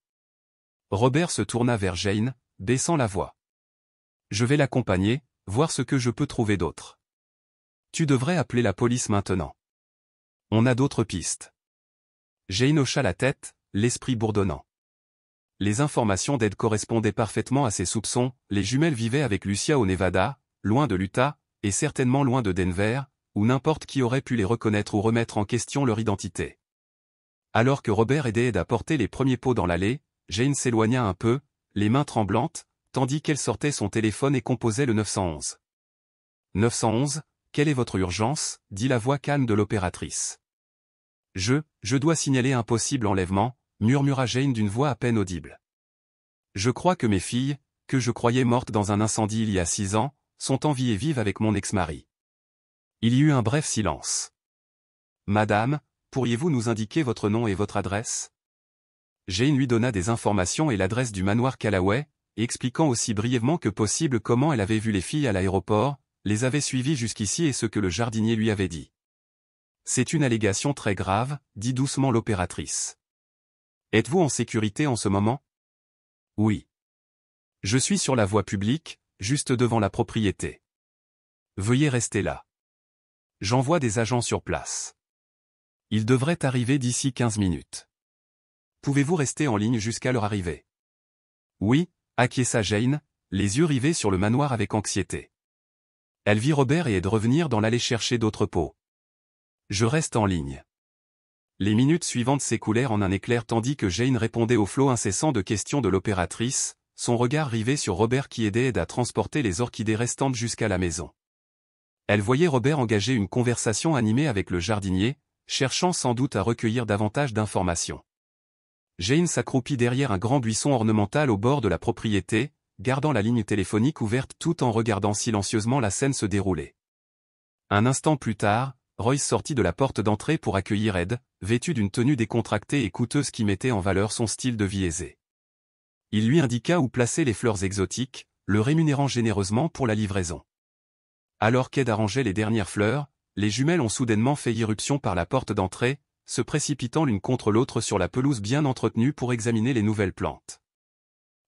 Robert se tourna vers Jane, baissant la voix. Je vais l'accompagner, voir ce que je peux trouver d'autre. Tu devrais appeler la police maintenant. On a d'autres pistes. Jane hocha la tête, l'esprit bourdonnant. Les informations d'Ed correspondaient parfaitement à ses soupçons, les jumelles vivaient avec Lucia au Nevada, loin de l'Utah, et certainement loin de Denver, où n'importe qui aurait pu les reconnaître ou remettre en question leur identité. Alors que Robert aidait Ed à porter les premiers pots dans l'allée, Jane s'éloigna un peu, les mains tremblantes, tandis qu'elle sortait son téléphone et composait le 911. 911, quelle est votre urgence? Dit la voix calme de l'opératrice. Je dois signaler un possible enlèvement, murmura Jane d'une voix à peine audible. Je crois que mes filles, que je croyais mortes dans un incendie il y a 6 ans, sont en vie et vivent avec mon ex-mari. Il y eut un bref silence. Madame, pourriez-vous nous indiquer votre nom et votre adresse? Jane lui donna des informations et l'adresse du manoir Callaway, expliquant aussi brièvement que possible comment elle avait vu les filles à l'aéroport, les avait suivies jusqu'ici et ce que le jardinier lui avait dit. C'est une allégation très grave, dit doucement l'opératrice. Êtes-vous en sécurité en ce moment? Oui. Je suis sur la voie publique, juste devant la propriété. Veuillez rester là. J'envoie des agents sur place. Ils devraient arriver d'ici 15 minutes. Pouvez-vous rester en ligne jusqu'à leur arrivée? Oui, acquiesça Jane, les yeux rivés sur le manoir avec anxiété. Elle vit Robert et Ed revenir dans l'allée chercher d'autres pots. Je reste en ligne. Les minutes suivantes s'écoulèrent en un éclair tandis que Jane répondait au flot incessant de questions de l'opératrice, son regard rivé sur Robert qui aidait Ed à transporter les orchidées restantes jusqu'à la maison. Elle voyait Robert engager une conversation animée avec le jardinier, cherchant sans doute à recueillir davantage d'informations. Jane s'accroupit derrière un grand buisson ornemental au bord de la propriété, gardant la ligne téléphonique ouverte tout en regardant silencieusement la scène se dérouler. Un instant plus tard, Royce sortit de la porte d'entrée pour accueillir Ed, vêtu d'une tenue décontractée et coûteuse qui mettait en valeur son style de vie aisé. Il lui indiqua où placer les fleurs exotiques, le rémunérant généreusement pour la livraison. Alors qu'Ed arrangeait les dernières fleurs, les jumelles ont soudainement fait irruption par la porte d'entrée, se précipitant l'une contre l'autre sur la pelouse bien entretenue pour examiner les nouvelles plantes.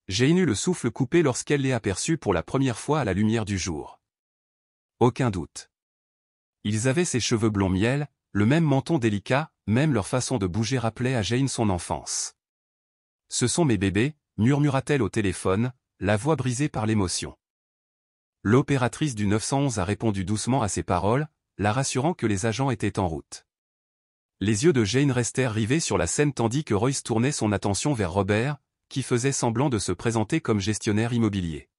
Jane eut le souffle coupé lorsqu'elle les aperçut pour la première fois à la lumière du jour. Aucun doute. Ils avaient ses cheveux blond miel, le même menton délicat, même leur façon de bouger rappelait à Jane son enfance. « Ce sont mes bébés », murmura-t-elle au téléphone, la voix brisée par l'émotion. L'opératrice du 911 a répondu doucement à ses paroles, la rassurant que les agents étaient en route. Les yeux de Jane restèrent rivés sur la scène tandis que Royce tournait son attention vers Robert, qui faisait semblant de se présenter comme gestionnaire immobilier.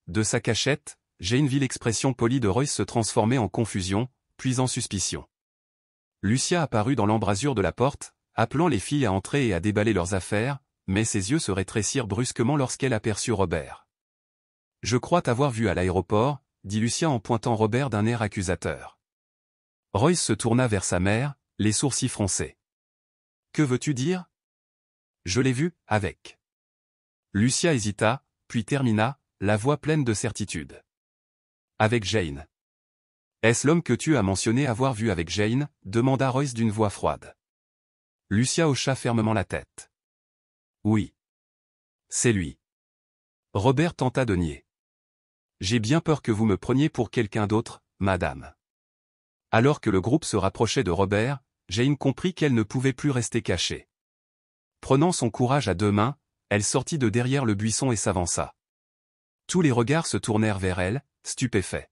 De sa cachette, Jane vit l'expression polie de Royce se transformer en confusion, puis en suspicion. Lucia apparut dans l'embrasure de la porte, appelant les filles à entrer et à déballer leurs affaires, mais ses yeux se rétrécirent brusquement lorsqu'elle aperçut Robert. « Je crois t'avoir vu à l'aéroport », dit Lucia en pointant Robert d'un air accusateur. Royce se tourna vers sa mère, les sourcils froncés. « Que veux-tu dire ? » ?»« Je l'ai vu, avec. » Lucia hésita, puis termina, la voix pleine de certitude. « Avec Jane. »« Est-ce l'homme que tu as mentionné avoir vu avec Jane ?» demanda Royce d'une voix froide. Lucia hocha fermement la tête. « Oui. C'est lui. » Robert tenta de nier. « J'ai bien peur que vous me preniez pour quelqu'un d'autre, madame. » Alors que le groupe se rapprochait de Robert, Jane comprit qu'elle ne pouvait plus rester cachée. Prenant son courage à deux mains, elle sortit de derrière le buisson et s'avança. Tous les regards se tournèrent vers elle, stupéfaits.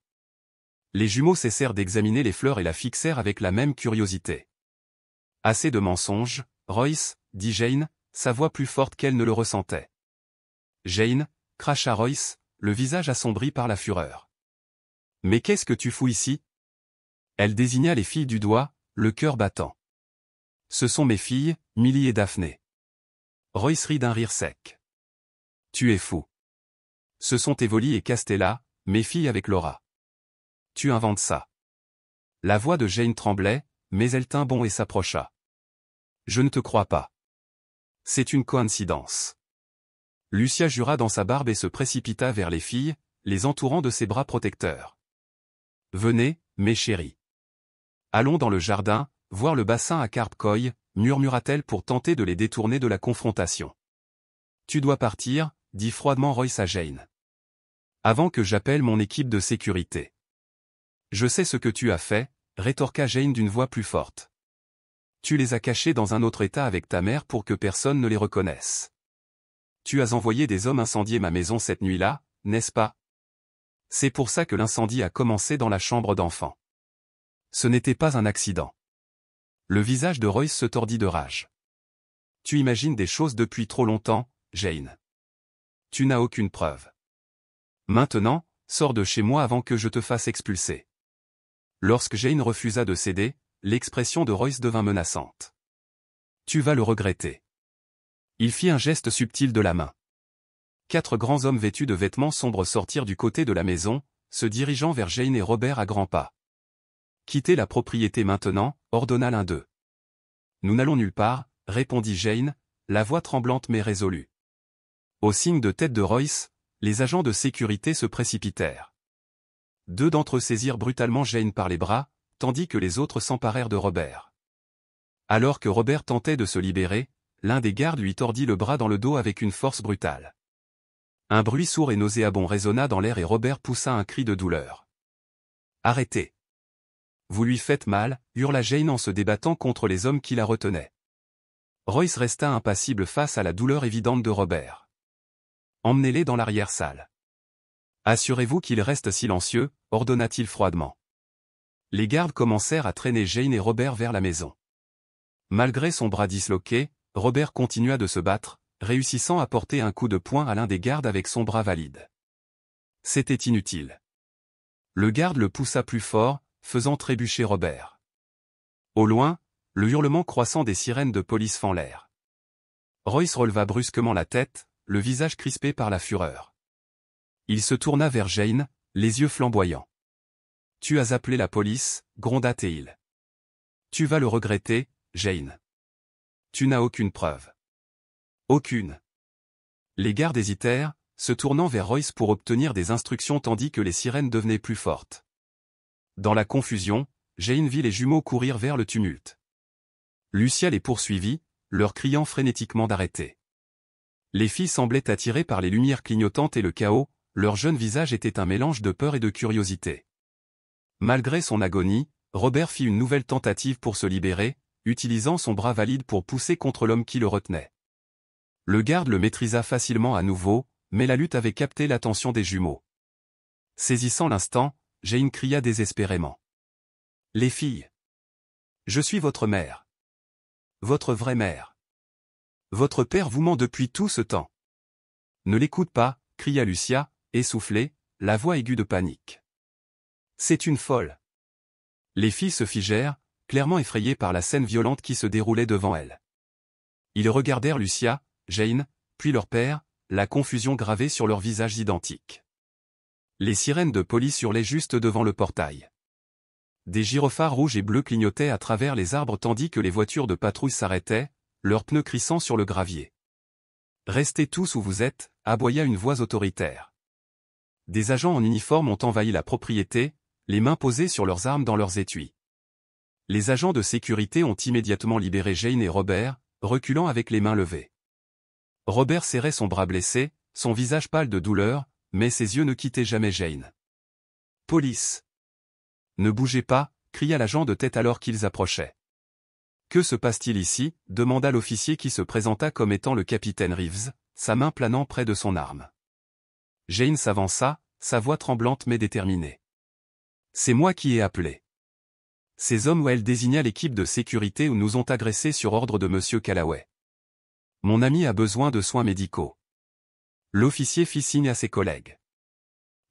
Les jumeaux cessèrent d'examiner les fleurs et la fixèrent avec la même curiosité. « Assez de mensonges, Royce, » dit Jane, sa voix plus forte qu'elle ne le ressentait. « Jane, » cracha Royce, le visage assombri par la fureur. « Mais qu'est-ce que tu fous ici ?» Elle désigna les filles du doigt, le cœur battant. « Ce sont mes filles, Millie et Daphné. » Royce rit d'un rire sec. « Tu es fou. Ce sont Evoli et Castella, mes filles avec Laura. Tu inventes ça. » La voix de Jane tremblait, mais elle tint bon et s'approcha. « Je ne te crois pas. C'est une coïncidence. » Lucia jura dans sa barbe et se précipita vers les filles, les entourant de ses bras protecteurs. « Venez, mes chéris. Allons dans le jardin, voir le bassin à carpe koi, » murmura-t-elle pour tenter de les détourner de la confrontation. « Tu dois partir, » dit froidement Royce à Jane. « Avant que j'appelle mon équipe de sécurité. »« Je sais ce que tu as fait, » rétorqua Jane d'une voix plus forte. « Tu les as cachés dans un autre état avec ta mère pour que personne ne les reconnaisse. Tu as envoyé des hommes incendier ma maison cette nuit-là, n'est-ce pas? C'est pour ça que l'incendie a commencé dans la chambre d'enfant. Ce n'était pas un accident. » Le visage de Royce se tordit de rage. « Tu imagines des choses depuis trop longtemps, Jane. Tu n'as aucune preuve. Maintenant, sors de chez moi avant que je te fasse expulser. » Lorsque Jane refusa de céder, l'expression de Royce devint menaçante. « Tu vas le regretter. » Il fit un geste subtil de la main. 4 grands hommes vêtus de vêtements sombres sortirent du côté de la maison, se dirigeant vers Jane et Robert à grands pas. « Quittez la propriété maintenant, » ordonna l'un d'eux. « Nous n'allons nulle part, » répondit Jane, la voix tremblante mais résolue. Au signe de tête de Royce, les agents de sécurité se précipitèrent. 2 d'entre eux saisirent brutalement Jane par les bras, tandis que les autres s'emparèrent de Robert. Alors que Robert tentait de se libérer, l'un des gardes lui tordit le bras dans le dos avec une force brutale. Un bruit sourd et nauséabond résonna dans l'air et Robert poussa un cri de douleur. « Arrêtez. Vous lui faites mal » hurla Jane en se débattant contre les hommes qui la retenaient. Royce resta impassible face à la douleur évidente de Robert. « Emmenez-les dans l'arrière-salle. Assurez-vous qu'ils restent silencieux » ordonna-t-il froidement. Les gardes commencèrent à traîner Jane et Robert vers la maison. Malgré son bras disloqué, Robert continua de se battre, réussissant à porter un coup de poing à l'un des gardes avec son bras valide. C'était inutile. Le garde le poussa plus fort, faisant trébucher Robert. Au loin, le hurlement croissant des sirènes de police fend l'air. Royce releva brusquement la tête, le visage crispé par la fureur. Il se tourna vers Jane, les yeux flamboyants. « Tu as appelé la police » gronda-t-il. « Tu vas le regretter, Jane. Tu n'as aucune preuve. » « Aucune. » Les gardes hésitèrent, se tournant vers Royce pour obtenir des instructions tandis que les sirènes devenaient plus fortes. Dans la confusion, Jane vit les jumeaux courir vers le tumulte. Lucia les poursuivit, leur criant frénétiquement d'arrêter. Les filles semblaient attirées par les lumières clignotantes et le chaos, leur jeune visage était un mélange de peur et de curiosité. Malgré son agonie, Robert fit une nouvelle tentative pour se libérer, utilisant son bras valide pour pousser contre l'homme qui le retenait. Le garde le maîtrisa facilement à nouveau, mais la lutte avait capté l'attention des jumeaux. Saisissant l'instant, Jane cria désespérément. « Les filles! Je suis votre mère. Votre vraie mère. Votre père vous ment depuis tout ce temps. » « Ne l'écoute pas, » cria Lucia, essoufflée, la voix aiguë de panique. « C'est une folle. » Les filles se figèrent, clairement effrayées par la scène violente qui se déroulait devant elles. Ils regardèrent Lucia, Jane, puis leur père, la confusion gravée sur leurs visages identiques. Les sirènes de police hurlaient juste devant le portail. Des gyrophares rouges et bleus clignotaient à travers les arbres tandis que les voitures de patrouille s'arrêtaient, leurs pneus crissant sur le gravier. « Restez tous où vous êtes », aboya une voix autoritaire. Des agents en uniforme ont envahi la propriété, les mains posées sur leurs armes dans leurs étuis. Les agents de sécurité ont immédiatement libéré Jane et Robert, reculant avec les mains levées. Robert serrait son bras blessé, son visage pâle de douleur, mais ses yeux ne quittaient jamais Jane. « Police !» « Ne bougez pas !» cria l'agent de tête alors qu'ils approchaient. « Que se passe-t-il ici ?» demanda l'officier qui se présenta comme étant le capitaine Reeves, sa main planant près de son arme. Jane s'avança, sa voix tremblante mais déterminée. « C'est moi qui ai appelé. Ces hommes où elle désigna l'équipe de sécurité où nous ont agressés sur ordre de M. Callaway. Mon ami a besoin de soins médicaux. » L'officier fit signe à ses collègues.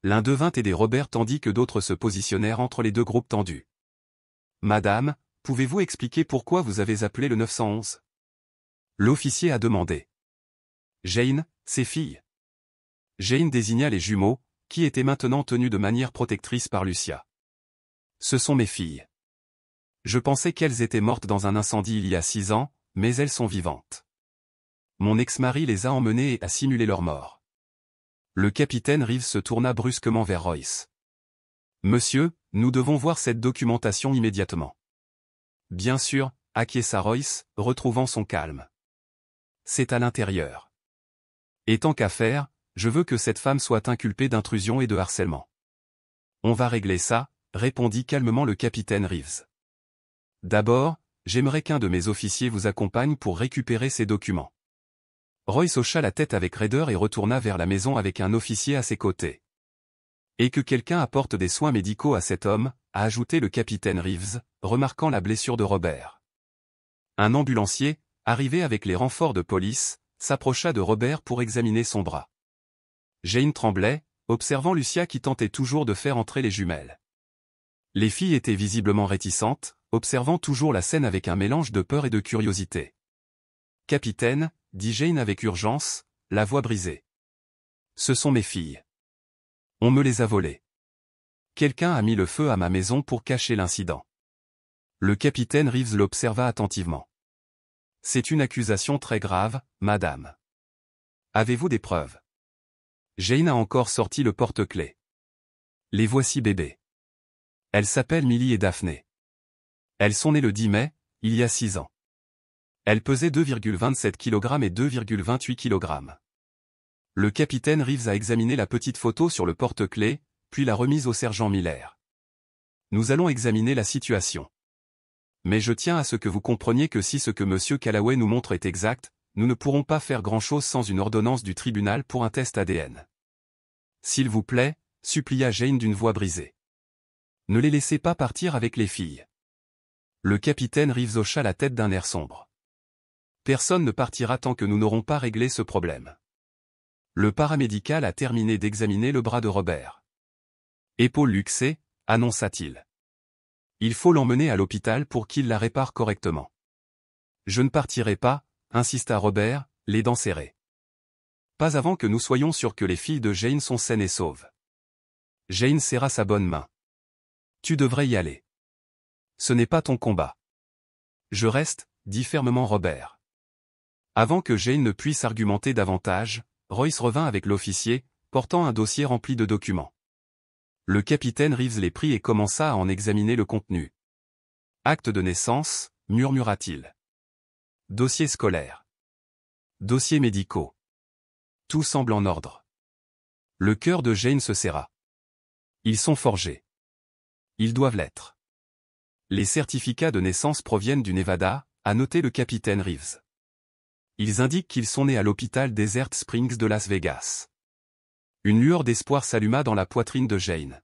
L'un d'eux vint aider Robert tandis que d'autres se positionnèrent entre les deux groupes tendus. « Madame, pouvez-vous expliquer pourquoi vous avez appelé le 911 ?» L'officier a demandé. « Jane, ses filles. » Jane désigna les jumeaux, qui étaient maintenant tenus de manière protectrice par Lucia. « Ce sont mes filles. Je pensais qu'elles étaient mortes dans un incendie il y a 6 ans, mais elles sont vivantes. Mon ex-mari les a emmenées et a simulé leur mort. » Le capitaine Reeves se tourna brusquement vers Royce. « Monsieur, nous devons voir cette documentation immédiatement. » « Bien sûr, » acquiesça Royce, retrouvant son calme. « C'est à l'intérieur. Et tant qu'à faire, je veux que cette femme soit inculpée d'intrusion et de harcèlement. »« On va régler ça, » répondit calmement le capitaine Reeves. « D'abord, j'aimerais qu'un de mes officiers vous accompagne pour récupérer ces documents. » Royce hocha la tête avec raideur et retourna vers la maison avec un officier à ses côtés. « Et que quelqu'un apporte des soins médicaux à cet homme, » a ajouté le capitaine Reeves, remarquant la blessure de Robert. Un ambulancier, arrivé avec les renforts de police, s'approcha de Robert pour examiner son bras. Jane tremblait, observant Lucia qui tentait toujours de faire entrer les jumelles. Les filles étaient visiblement réticentes, observant toujours la scène avec un mélange de peur et de curiosité. « Capitaine » dit Jane avec urgence, la voix brisée. « Ce sont mes filles. On me les a volées. Quelqu'un a mis le feu à ma maison pour cacher l'incident. » Le capitaine Reeves l'observa attentivement. « C'est une accusation très grave, madame. Avez-vous des preuves ?» Jane a encore sorti le porte-clés. « Les voici bébés. Elles s'appellent Millie et Daphné. Elles sont nées le 10 mai, il y a 6 ans. Elles pesaient 2,27 kg et 2,28 kg. » Le capitaine Reeves a examiné la petite photo sur le porte-clés, puis l'a remise au sergent Miller. « Nous allons examiner la situation. Mais je tiens à ce que vous compreniez que si ce que M. Callaway nous montre est exact, nous ne pourrons pas faire grand-chose sans une ordonnance du tribunal pour un test ADN. »« S'il vous plaît, » supplia Jane d'une voix brisée. « Ne les laissez pas partir avec les filles. » Le capitaine Reeves hocha la tête d'un air sombre. « Personne ne partira tant que nous n'aurons pas réglé ce problème. » Le paramédical a terminé d'examiner le bras de Robert. « Épaule luxée » annonça-t-il. « Il faut l'emmener à l'hôpital pour qu'il la répare correctement. »« Je ne partirai pas » insista Robert, les dents serrées. « Pas avant que nous soyons sûrs que les filles de Jane sont saines et sauves. » Jane serra sa bonne main. « Tu devrais y aller. Ce n'est pas ton combat. »« Je reste » dit fermement Robert. Avant que Jane ne puisse argumenter davantage, Royce revint avec l'officier, portant un dossier rempli de documents. Le capitaine Reeves les prit et commença à en examiner le contenu. Acte de naissance, murmura-t-il. Dossiers scolaires. Dossiers médicaux. Tout semble en ordre. Le cœur de Jane se serra. Ils sont forgés. Ils doivent l'être. Les certificats de naissance proviennent du Nevada, a noté le capitaine Reeves. Ils indiquent qu'ils sont nés à l'hôpital Desert Springs de Las Vegas. Une lueur d'espoir s'alluma dans la poitrine de Jane.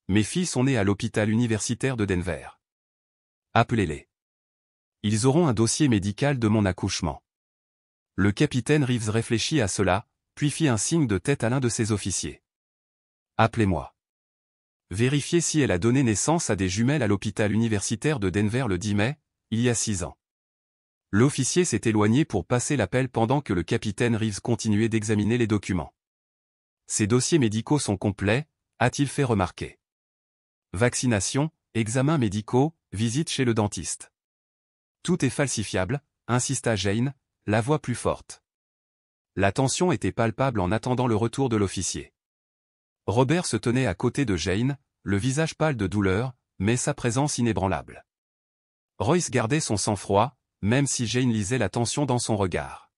Mes filles sont nées à l'hôpital universitaire de Denver. Appelez-les. Ils auront un dossier médical de mon accouchement. Le capitaine Reeves réfléchit à cela, puis fit un signe de tête à l'un de ses officiers. Appelez-moi. Vérifiez si elle a donné naissance à des jumelles à l'hôpital universitaire de Denver le 10 mai, il y a 6 ans. L'officier s'est éloigné pour passer l'appel pendant que le capitaine Reeves continuait d'examiner les documents. Ces dossiers médicaux sont complets, a-t-il fait remarquer. Vaccination, examens médicaux, visite chez le dentiste. Tout est falsifiable, insista Jane, la voix plus forte. La tension était palpable en attendant le retour de l'officier. Robert se tenait à côté de Jane, le visage pâle de douleur, mais sa présence inébranlable. Royce gardait son sang-froid, même si Jane lisait la tension dans son regard.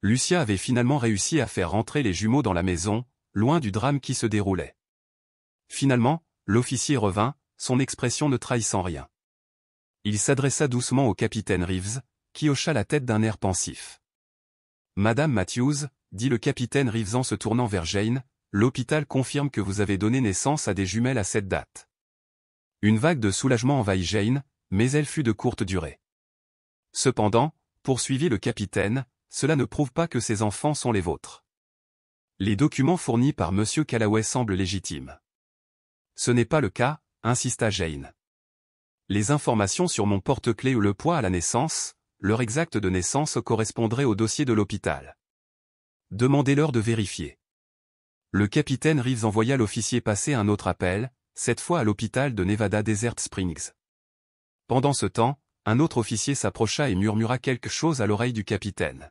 Lucia avait finalement réussi à faire rentrer les jumeaux dans la maison, loin du drame qui se déroulait. Finalement, l'officier revint, son expression ne trahissant rien. Il s'adressa doucement au capitaine Reeves, qui hocha la tête d'un air pensif. « Madame Matthews, dit le capitaine Reeves en se tournant vers Jane, l'hôpital confirme que vous avez donné naissance à des jumelles à cette date. » Une vague de soulagement envahit Jane, mais elle fut de courte durée. Cependant, poursuivit le capitaine, cela ne prouve pas que ces enfants sont les vôtres. Les documents fournis par M. Callaway semblent légitimes. Ce n'est pas le cas, insista Jane. Les informations sur mon porte-clés ou le poids à la naissance, l'heure exacte de naissance correspondraient au dossier de l'hôpital. Demandez-leur de vérifier. Le capitaine Reeves envoya l'officier passer un autre appel, cette fois à l'hôpital de Nevada Desert Springs. Pendant ce temps, un autre officier s'approcha et murmura quelque chose à l'oreille du capitaine.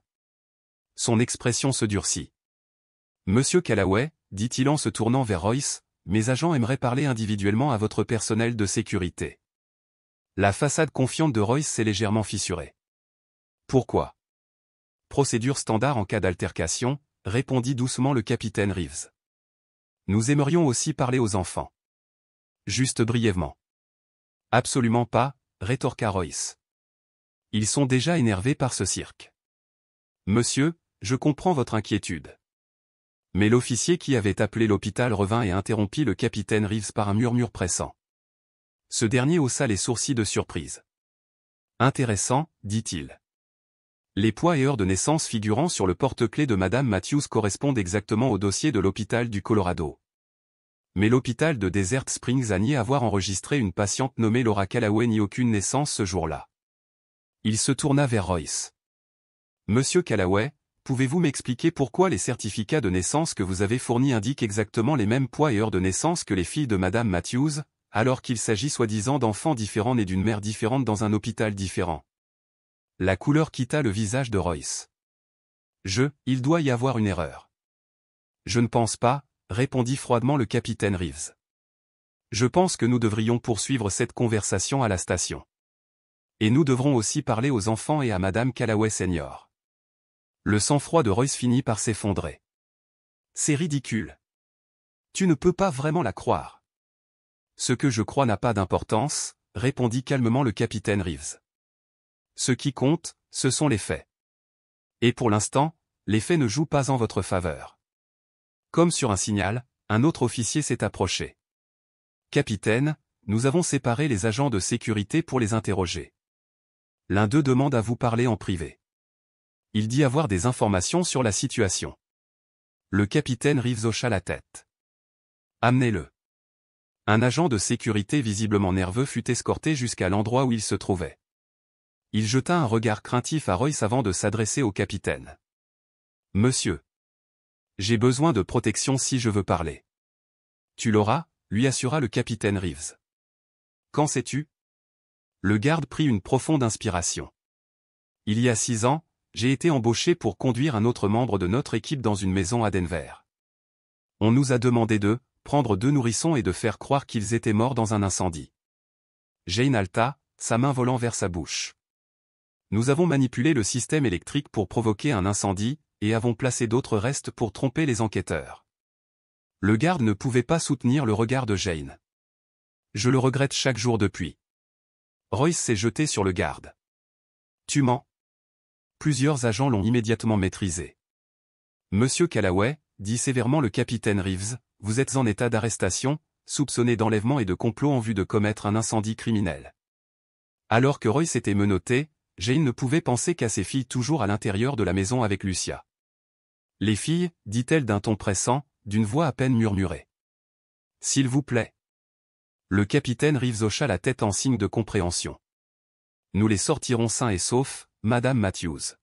Son expression se durcit. « Monsieur Callaway, dit-il en se tournant vers Royce, mes agents aimeraient parler individuellement à votre personnel de sécurité. » La façade confiante de Royce s'est légèrement fissurée. « Pourquoi ?» Procédure standard en cas d'altercation, répondit doucement le capitaine Reeves. « Nous aimerions aussi parler aux enfants. » Juste brièvement. « Absolument pas, rétorqua Royce. Ils sont déjà énervés par ce cirque. Monsieur, je comprends votre inquiétude. Mais l'officier qui avait appelé l'hôpital revint et interrompit le capitaine Reeves par un murmure pressant. Ce dernier haussa les sourcils de surprise. Intéressant, dit-il. Les poids et heures de naissance figurant sur le porte-clés de Madame Matthews correspondent exactement au dossier de l'hôpital du Colorado. Mais l'hôpital de Desert Springs a nié avoir enregistré une patiente nommée Laura Callaway ni aucune naissance ce jour-là. Il se tourna vers Royce. Monsieur Callaway, pouvez-vous m'expliquer pourquoi les certificats de naissance que vous avez fournis indiquent exactement les mêmes poids et heures de naissance que les filles de Madame Matthews, alors qu'il s'agit soi-disant d'enfants différents nés d'une mère différente dans un hôpital différent? La couleur quitta le visage de Royce. Il doit y avoir une erreur. Je ne pense pas, répondit froidement le capitaine Reeves. Je pense que nous devrions poursuivre cette conversation à la station. Et nous devrons aussi parler aux enfants et à Madame Callaway Senior. Le sang-froid de Royce finit par s'effondrer. C'est ridicule. Tu ne peux pas vraiment la croire. Ce que je crois n'a pas d'importance, répondit calmement le capitaine Reeves. Ce qui compte, ce sont les faits. Et pour l'instant, les faits ne jouent pas en votre faveur. Comme sur un signal, un autre officier s'est approché. Capitaine, nous avons séparé les agents de sécurité pour les interroger. L'un d'eux demande à vous parler en privé. Il dit avoir des informations sur la situation. Le capitaine Reeves hocha la tête. Amenez-le. Un agent de sécurité visiblement nerveux fut escorté jusqu'à l'endroit où il se trouvait. Il jeta un regard craintif à Royce avant de s'adresser au capitaine. Monsieur. J'ai besoin de protection si je veux parler. Tu l'auras, lui assura le capitaine Reeves. Qu'en sais-tu? Le garde prit une profonde inspiration. Il y a 6 ans, j'ai été embauché pour conduire un autre membre de notre équipe dans une maison à Denver. On nous a demandé de prendre 2 nourrissons et de faire croire qu'ils étaient morts dans un incendie. Jane halta, sa main volant vers sa bouche. Nous avons manipulé le système électrique pour provoquer un incendie, et avons placé d'autres restes pour tromper les enquêteurs. Le garde ne pouvait pas soutenir le regard de Jane. Je le regrette chaque jour depuis. Royce s'est jeté sur le garde. Tu mens. Plusieurs agents l'ont immédiatement maîtrisé. Monsieur Callaway, dit sévèrement le capitaine Reeves, vous êtes en état d'arrestation, soupçonné d'enlèvement et de complot en vue de commettre un incendie criminel. Alors que Royce était menotté, Jane ne pouvait penser qu'à ses filles toujours à l'intérieur de la maison avec Lucia. Les filles, dit-elle d'un ton pressant, d'une voix à peine murmurée. S'il vous plaît. Le capitaine Reeves hocha la tête en signe de compréhension. Nous les sortirons sains et saufs, Madame Matthews.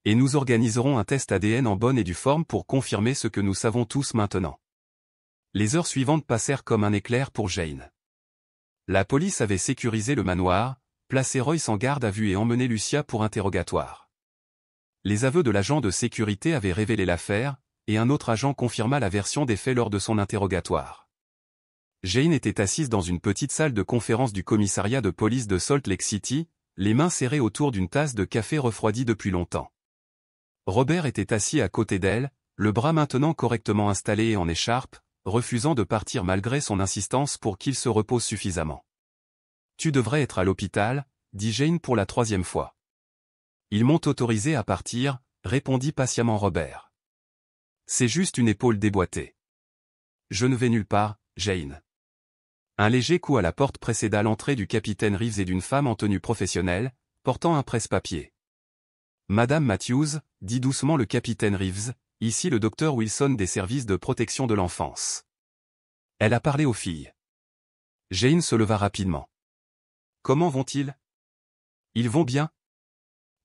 Et nous organiserons un test ADN en bonne et due forme pour confirmer ce que nous savons tous maintenant. Les heures suivantes passèrent comme un éclair pour Jane. La police avait sécurisé le manoir, placé Royce en garde à vue et emmené Lucia pour interrogatoire. Les aveux de l'agent de sécurité avaient révélé l'affaire, et un autre agent confirma la version des faits lors de son interrogatoire. Jane était assise dans une petite salle de conférence du commissariat de police de Salt Lake City, les mains serrées autour d'une tasse de café refroidie depuis longtemps. Robert était assis à côté d'elle, le bras maintenant correctement installé et en écharpe, refusant de partir malgré son insistance pour qu'il se repose suffisamment. « Tu devrais être à l'hôpital, » dit Jane pour la 3e fois. « Ils m'ont autorisé à partir, » répondit patiemment Robert. « C'est juste une épaule déboîtée. »« Je ne vais nulle part, Jane. » Un léger coup à la porte précéda l'entrée du capitaine Reeves et d'une femme en tenue professionnelle, portant un presse-papier. « Madame Matthews, » dit doucement le capitaine Reeves, « ici le docteur Wilson des services de protection de l'enfance. » Elle a parlé aux filles. Jane se leva rapidement. « Comment vont-ils ? » ?»« Ils vont bien. »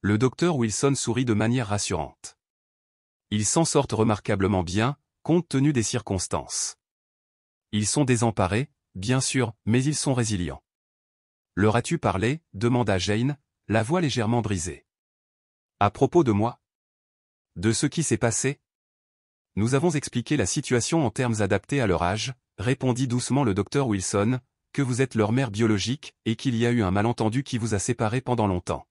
Le docteur Wilson sourit de manière rassurante. « Ils s'en sortent remarquablement bien, compte tenu des circonstances. Ils sont désemparés, bien sûr, mais ils sont résilients. »« Leur as-tu parlé ?» demanda Jane, la voix légèrement brisée. « À propos de moi ? De ce qui s'est passé ? » « Nous avons expliqué la situation en termes adaptés à leur âge, » répondit doucement le docteur Wilson, « que vous êtes leur mère biologique et qu'il y a eu un malentendu qui vous a séparés pendant longtemps. »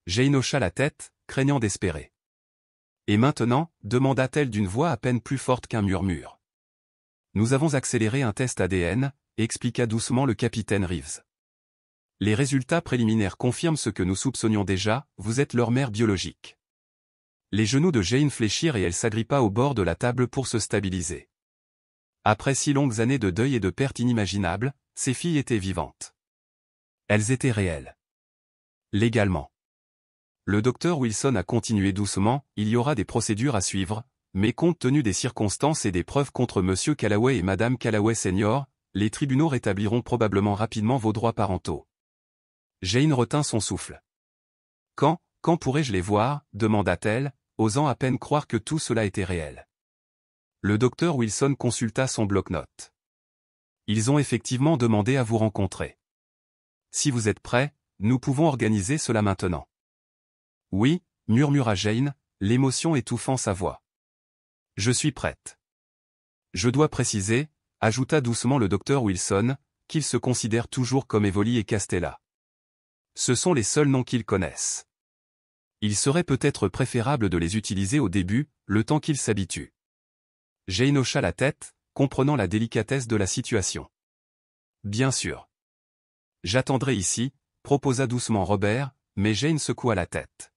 Jane hocha la tête, craignant d'espérer. « Et maintenant ?» demanda-t-elle d'une voix à peine plus forte qu'un murmure. « Nous avons accéléré un test ADN, » expliqua doucement le capitaine Reeves. « Les résultats préliminaires confirment ce que nous soupçonnions déjà, vous êtes leur mère biologique. » Les genoux de Jane fléchirent et elle s'agrippa au bord de la table pour se stabiliser. Après si longues années de deuil et de pertes inimaginables, ses filles étaient vivantes. Elles étaient réelles. Légalement. Le docteur Wilson a continué doucement, il y aura des procédures à suivre, mais compte tenu des circonstances et des preuves contre Monsieur Callaway et Madame Callaway Senior, les tribunaux rétabliront probablement rapidement vos droits parentaux. Jane retint son souffle. Quand pourrais-je les voir ? demanda-t-elle, osant à peine croire que tout cela était réel. Le docteur Wilson consulta son bloc-notes. Ils ont effectivement demandé à vous rencontrer. Si vous êtes prêt, nous pouvons organiser cela maintenant. Oui, murmura Jane, l'émotion étouffant sa voix. Je suis prête. Je dois préciser, ajouta doucement le docteur Wilson, qu'ils se considèrent toujours comme Evoli et Castella. Ce sont les seuls noms qu'ils connaissent. Il serait peut-être préférable de les utiliser au début, le temps qu'ils s'habituent. Jane hocha la tête, comprenant la délicatesse de la situation. Bien sûr. J'attendrai ici, proposa doucement Robert, mais Jane secoua la tête.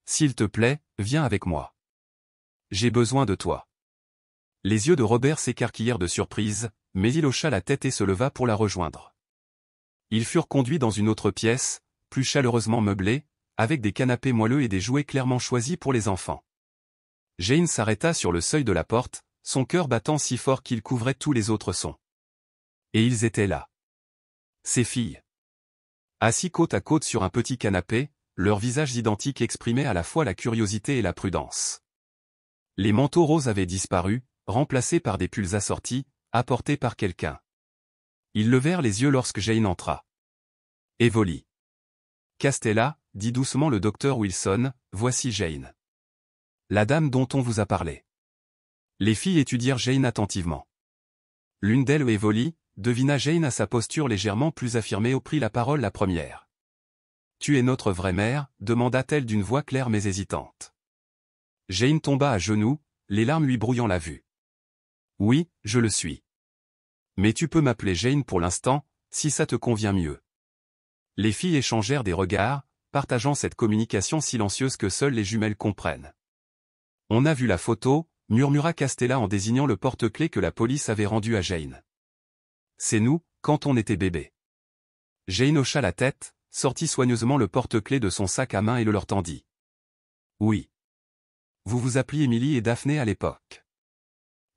S'il te plaît, viens avec moi. J'ai besoin de toi. Les yeux de Robert s'écarquillèrent de surprise, mais il hocha la tête et se leva pour la rejoindre. Ils furent conduits dans une autre pièce, plus chaleureusement meublée, avec des canapés moelleux et des jouets clairement choisis pour les enfants. Jane s'arrêta sur le seuil de la porte, son cœur battant si fort qu'il couvrait tous les autres sons. Et ils étaient là. Ses filles. Assis côte à côte sur un petit canapé, leurs visages identiques exprimaient à la fois la curiosité et la prudence. Les manteaux roses avaient disparu, remplacés par des pulls assortis, apportés par quelqu'un. Ils levèrent les yeux lorsque Jane entra. Evoli. Castella, dit doucement le docteur Wilson, voici Jane. La dame dont on vous a parlé. Les filles étudièrent Jane attentivement. L'une d'elles, Evoli, devina Jane à sa posture légèrement plus affirmée, prit la parole la première. « Tu es notre vraie mère ?» demanda-t-elle d'une voix claire mais hésitante. Jane tomba à genoux, les larmes lui brouillant la vue. « Oui, je le suis. Mais tu peux m'appeler Jane pour l'instant, si ça te convient mieux. » Les filles échangèrent des regards, partageant cette communication silencieuse que seules les jumelles comprennent. « On a vu la photo », murmura Castella en désignant le porte-clés que la police avait rendu à Jane. « C'est nous, quand on était bébé. » Jane hocha la tête, sortit soigneusement le porte-clés de son sac à main et le leur tendit. « Oui. Vous vous appeliez Emily et Daphné à l'époque. »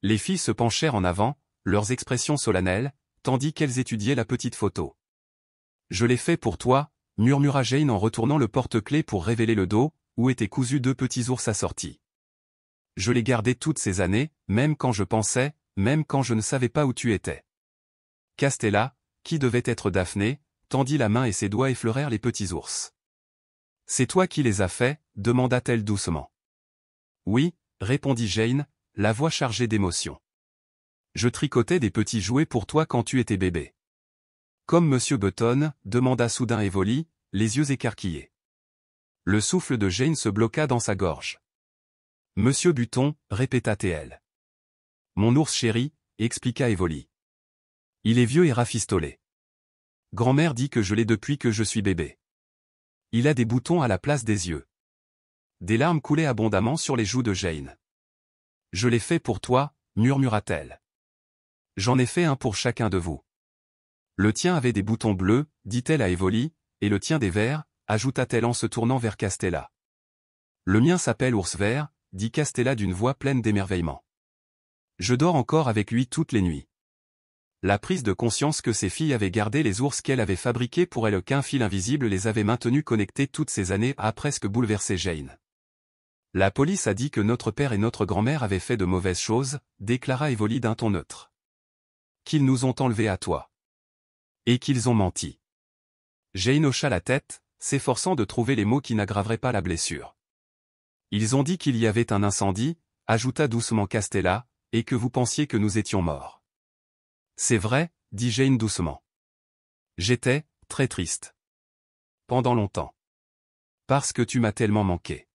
Les filles se penchèrent en avant, leurs expressions solennelles, tandis qu'elles étudiaient la petite photo. « Je l'ai fait pour toi », murmura Jane en retournant le porte-clés pour révéler le dos, où étaient cousus deux petits ours assortis. « Je l'ai gardé toutes ces années, même quand je pensais, même quand je ne savais pas où tu étais. » Castella, qui devait être Daphné, tendit la main et ses doigts effleurèrent les petits ours. « C'est toi qui les as faits ?» demanda-t-elle doucement. « Oui », répondit Jane, la voix chargée d'émotion. « Je tricotais des petits jouets pour toi quand tu étais bébé. »« Comme Monsieur Button ?» demanda soudain Evoli, les yeux écarquillés. Le souffle de Jane se bloqua dans sa gorge. « Monsieur Button » répéta-t-elle. « Mon ours chéri » expliqua Evoli. « Il est vieux et rafistolé. Grand-mère dit que je l'ai depuis que je suis bébé. Il a des boutons à la place des yeux. » Des larmes coulaient abondamment sur les joues de Jane. « Je l'ai fait pour toi » murmura-t-elle. « J'en ai fait un pour chacun de vous. »« Le tien avait des boutons bleus » dit-elle à Evoli, « et le tien des verts » ajouta-t-elle en se tournant vers Castella. « Le mien s'appelle Ours Vert » dit Castella d'une voix pleine d'émerveillement. « Je dors encore avec lui toutes les nuits. » La prise de conscience que ses filles avaient gardé les ours qu'elle avait fabriqués pour elle, qu'un fil invisible les avait maintenus connectés toutes ces années, a presque bouleversé Jane. « La police a dit que notre père et notre grand-mère avaient fait de mauvaises choses » déclara Evoli d'un ton neutre. « Qu'ils nous ont enlevés à toi. Et qu'ils ont menti. » Jane hocha la tête, s'efforçant de trouver les mots qui n'aggraveraient pas la blessure. « Ils ont dit qu'il y avait un incendie » ajouta doucement Castella, « et que vous pensiez que nous étions morts. »« C'est vrai » dit Jane doucement. « J'étais très triste. Pendant longtemps. Parce que tu m'as tellement manqué. »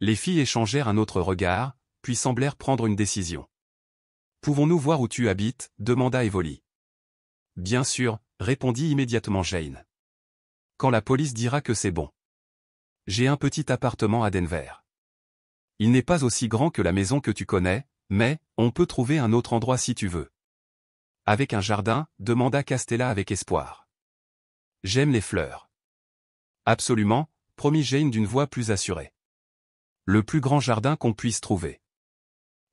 Les filles échangèrent un autre regard, puis semblèrent prendre une décision. « Pouvons-nous voir où tu habites » demanda Evoli. « Bien sûr » répondit immédiatement Jane. « Quand la police dira que c'est bon. J'ai un petit appartement à Denver. Il n'est pas aussi grand que la maison que tu connais, mais on peut trouver un autre endroit si tu veux. »« Avec un jardin » demanda Castella avec espoir. « J'aime les fleurs. »« Absolument » promit Jane d'une voix plus assurée. « Le plus grand jardin qu'on puisse trouver. »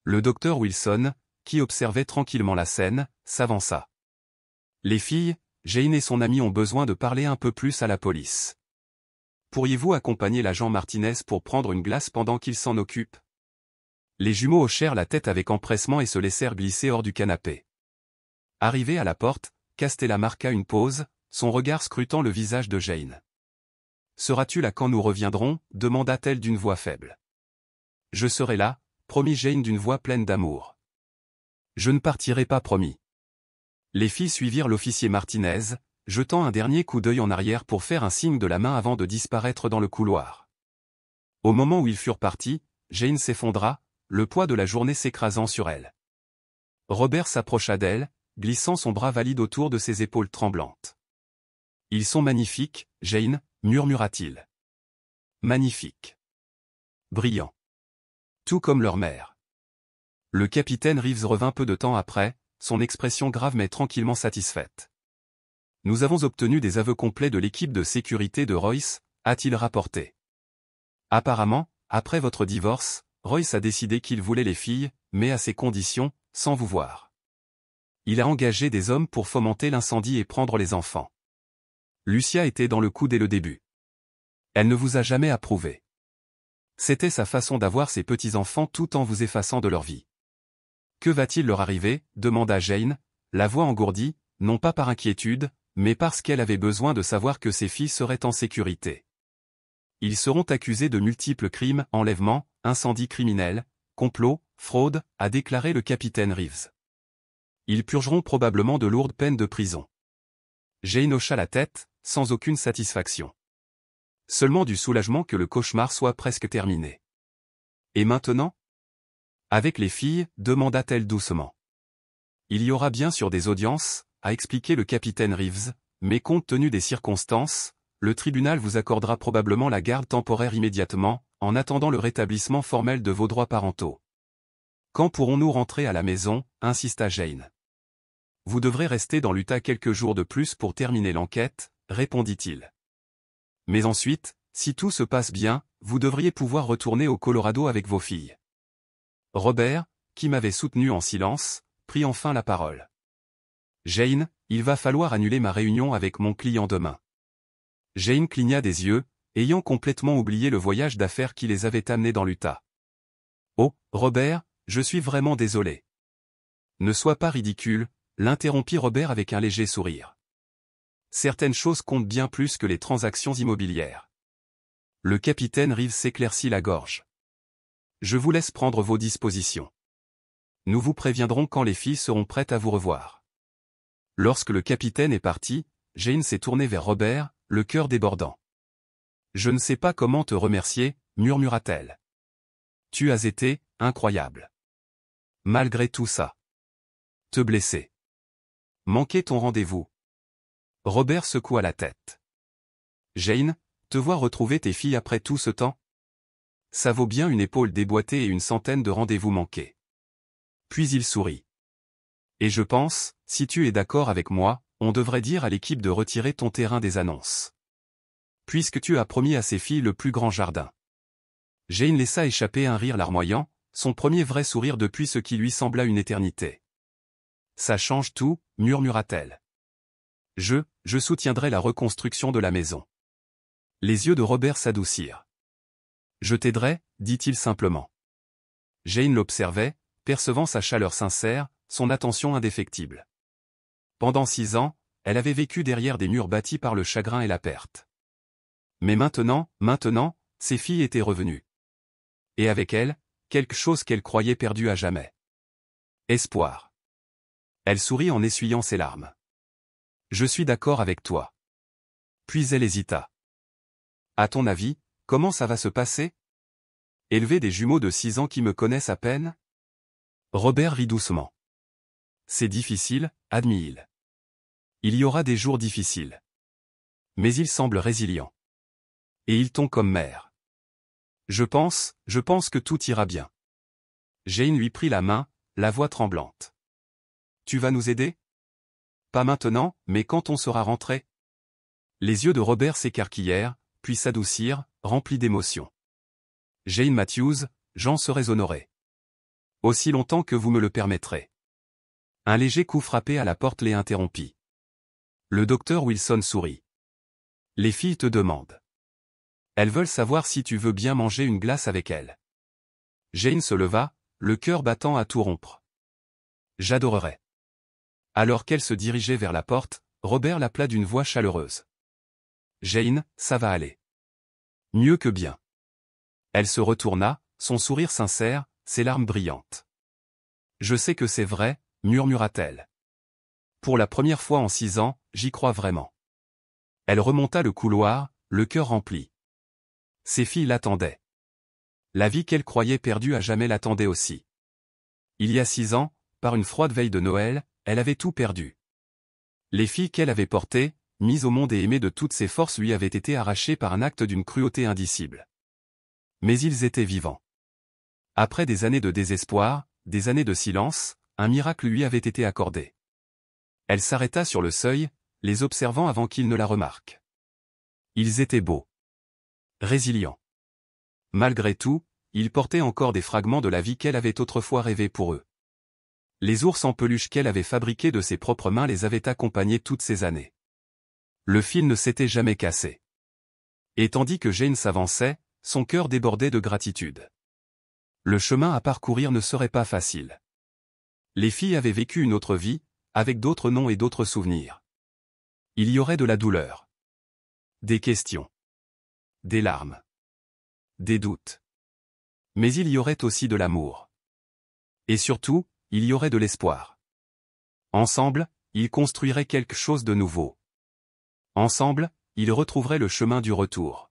Le docteur Wilson, qui observait tranquillement la scène, s'avança. « Les filles, Jane et son ami ont besoin de parler un peu plus à la police. Pourriez-vous accompagner l'agent Martinez pour prendre une glace pendant qu'il s'en occupe ?» Les jumeaux hochèrent la tête avec empressement et se laissèrent glisser hors du canapé. Arrivé à la porte, Castella marqua une pause, son regard scrutant le visage de Jane. « Seras-tu là quand nous reviendrons » demanda-t-elle d'une voix faible. « Je serai là » promit Jane d'une voix pleine d'amour. « Je ne partirai pas, promis. » Les filles suivirent l'officier Martinez, jetant un dernier coup d'œil en arrière pour faire un signe de la main avant de disparaître dans le couloir. Au moment où ils furent partis, Jane s'effondra, le poids de la journée s'écrasant sur elle. Robert s'approcha d'elle, glissant son bras valide autour de ses épaules tremblantes. « Ils sont magnifiques, Jane » murmura-t-il. « Magnifiques. Brillants. Tout comme leur mère. » Le capitaine Reeves revint peu de temps après, son expression grave mais tranquillement satisfaite. « Nous avons obtenu des aveux complets de l'équipe de sécurité de Royce » a-t-il rapporté. « Apparemment, après votre divorce, Royce a décidé qu'il voulait les filles, mais à ses conditions, sans vous voir. Il a engagé des hommes pour fomenter l'incendie et prendre les enfants. Lucia était dans le coup dès le début. Elle ne vous a jamais approuvé. C'était sa façon d'avoir ses petits-enfants tout en vous effaçant de leur vie. »« Que va-t-il leur arriver » demanda Jane, la voix engourdie, non pas par inquiétude, mais parce qu'elle avait besoin de savoir que ses filles seraient en sécurité. « Ils seront accusés de multiples crimes, enlèvements, incendies criminels, complot, fraude » a déclaré le capitaine Reeves. Ils purgeront probablement de lourdes peines de prison. Jane hocha la tête, sans aucune satisfaction. Seulement du soulagement que le cauchemar soit presque terminé. Et maintenant? Avec les filles, demanda-t-elle doucement. Il y aura bien sûr des audiences, a expliqué le capitaine Reeves, mais compte tenu des circonstances, le tribunal vous accordera probablement la garde temporaire immédiatement, en attendant le rétablissement formel de vos droits parentaux. Quand pourrons-nous rentrer à la maison, insista Jane. Vous devrez rester dans l'Utah quelques jours de plus pour terminer l'enquête, répondit-il. Mais ensuite, si tout se passe bien, vous devriez pouvoir retourner au Colorado avec vos filles. Robert, qui m'avait soutenu en silence, prit enfin la parole. Jane, il va falloir annuler ma réunion avec mon client demain. Jane cligna des yeux, ayant complètement oublié le voyage d'affaires qui les avait amenés dans l'Utah. Oh, Robert, je suis vraiment désolé. Ne sois pas ridicule, l'interrompit Robert avec un léger sourire. Certaines choses comptent bien plus que les transactions immobilières. Le capitaine Reeves s'éclaircit la gorge. Je vous laisse prendre vos dispositions. Nous vous préviendrons quand les filles seront prêtes à vous revoir. Lorsque le capitaine est parti, Jane s'est tournée vers Robert, le cœur débordant. Je ne sais pas comment te remercier, murmura-t-elle. Tu as été incroyable. Malgré tout ça. Te blesser. Manquer ton rendez-vous. Robert secoua la tête. Jane, te voir retrouver tes filles après tout ce temps? Ça vaut bien une épaule déboîtée et une centaine de rendez-vous manqués. Puis il sourit. Et je pense, si tu es d'accord avec moi, on devrait dire à l'équipe de retirer ton terrain des annonces. Puisque tu as promis à ces filles le plus grand jardin. Jane laissa échapper un rire larmoyant, son premier vrai sourire depuis ce qui lui sembla une éternité. Ça change tout, murmura-t-elle. Je soutiendrai la reconstruction de la maison. Les yeux de Robert s'adoucirent. Je t'aiderai, dit-il simplement. Jane l'observait, percevant sa chaleur sincère, son attention indéfectible. Pendant 6 ans, elle avait vécu derrière des murs bâtis par le chagrin et la perte. Mais maintenant, ses filles étaient revenues. Et avec elles, quelque chose qu'elle croyait perdue à jamais. Espoir. Elle sourit en essuyant ses larmes. Je suis d'accord avec toi. Puis elle hésita. À ton avis, comment ça va se passer? Élever des jumeaux de 6 ans qui me connaissent à peine? Robert rit doucement. C'est difficile, admit-il. Il y aura des jours difficiles. Mais il semble résilient. Et ils t'ont comme mère. Je pense que tout ira bien. Jane lui prit la main, la voix tremblante. Tu vas nous aider? Pas maintenant, mais quand on sera rentré. Les yeux de Robert s'écarquillèrent, puis s'adoucirent, remplis d'émotion. Jane Matthews, j'en serais honoré. Aussi longtemps que vous me le permettrez. Un léger coup frappé à la porte les interrompit. Le docteur Wilson sourit. Les filles te demandent. Elles veulent savoir si tu veux bien manger une glace avec elles. Jane se leva, le cœur battant à tout rompre. J'adorerais. Alors qu'elle se dirigeait vers la porte, Robert l'appela d'une voix chaleureuse. Jane, ça va aller. Mieux que bien. Elle se retourna, son sourire sincère, ses larmes brillantes. Je sais que c'est vrai, murmura-t-elle. Pour la première fois en 6 ans, j'y crois vraiment. Elle remonta le couloir, le cœur rempli. Ses filles l'attendaient. La vie qu'elle croyait perdue à jamais l'attendait aussi. Il y a 6 ans, par une froide veille de Noël, elle avait tout perdu. Les filles qu'elle avait portées, mises au monde et aimées de toutes ses forces lui avaient été arrachées par un acte d'une cruauté indicible. Mais ils étaient vivants. Après des années de désespoir, des années de silence, un miracle lui avait été accordé. Elle s'arrêta sur le seuil, les observant avant qu'ils ne la remarquent. Ils étaient beaux. Résilients. Malgré tout, ils portaient encore des fragments de la vie qu'elle avait autrefois rêvé pour eux. Les ours en peluche qu'elle avait fabriqués de ses propres mains les avaient accompagnés toutes ces années. Le fil ne s'était jamais cassé. Et tandis que Jane s'avançait, son cœur débordait de gratitude. Le chemin à parcourir ne serait pas facile. Les filles avaient vécu une autre vie, avec d'autres noms et d'autres souvenirs. Il y aurait de la douleur. Des questions. Des larmes. Des doutes. Mais il y aurait aussi de l'amour. Et surtout, il y aurait de l'espoir. Ensemble, ils construiraient quelque chose de nouveau. Ensemble, ils retrouveraient le chemin du retour.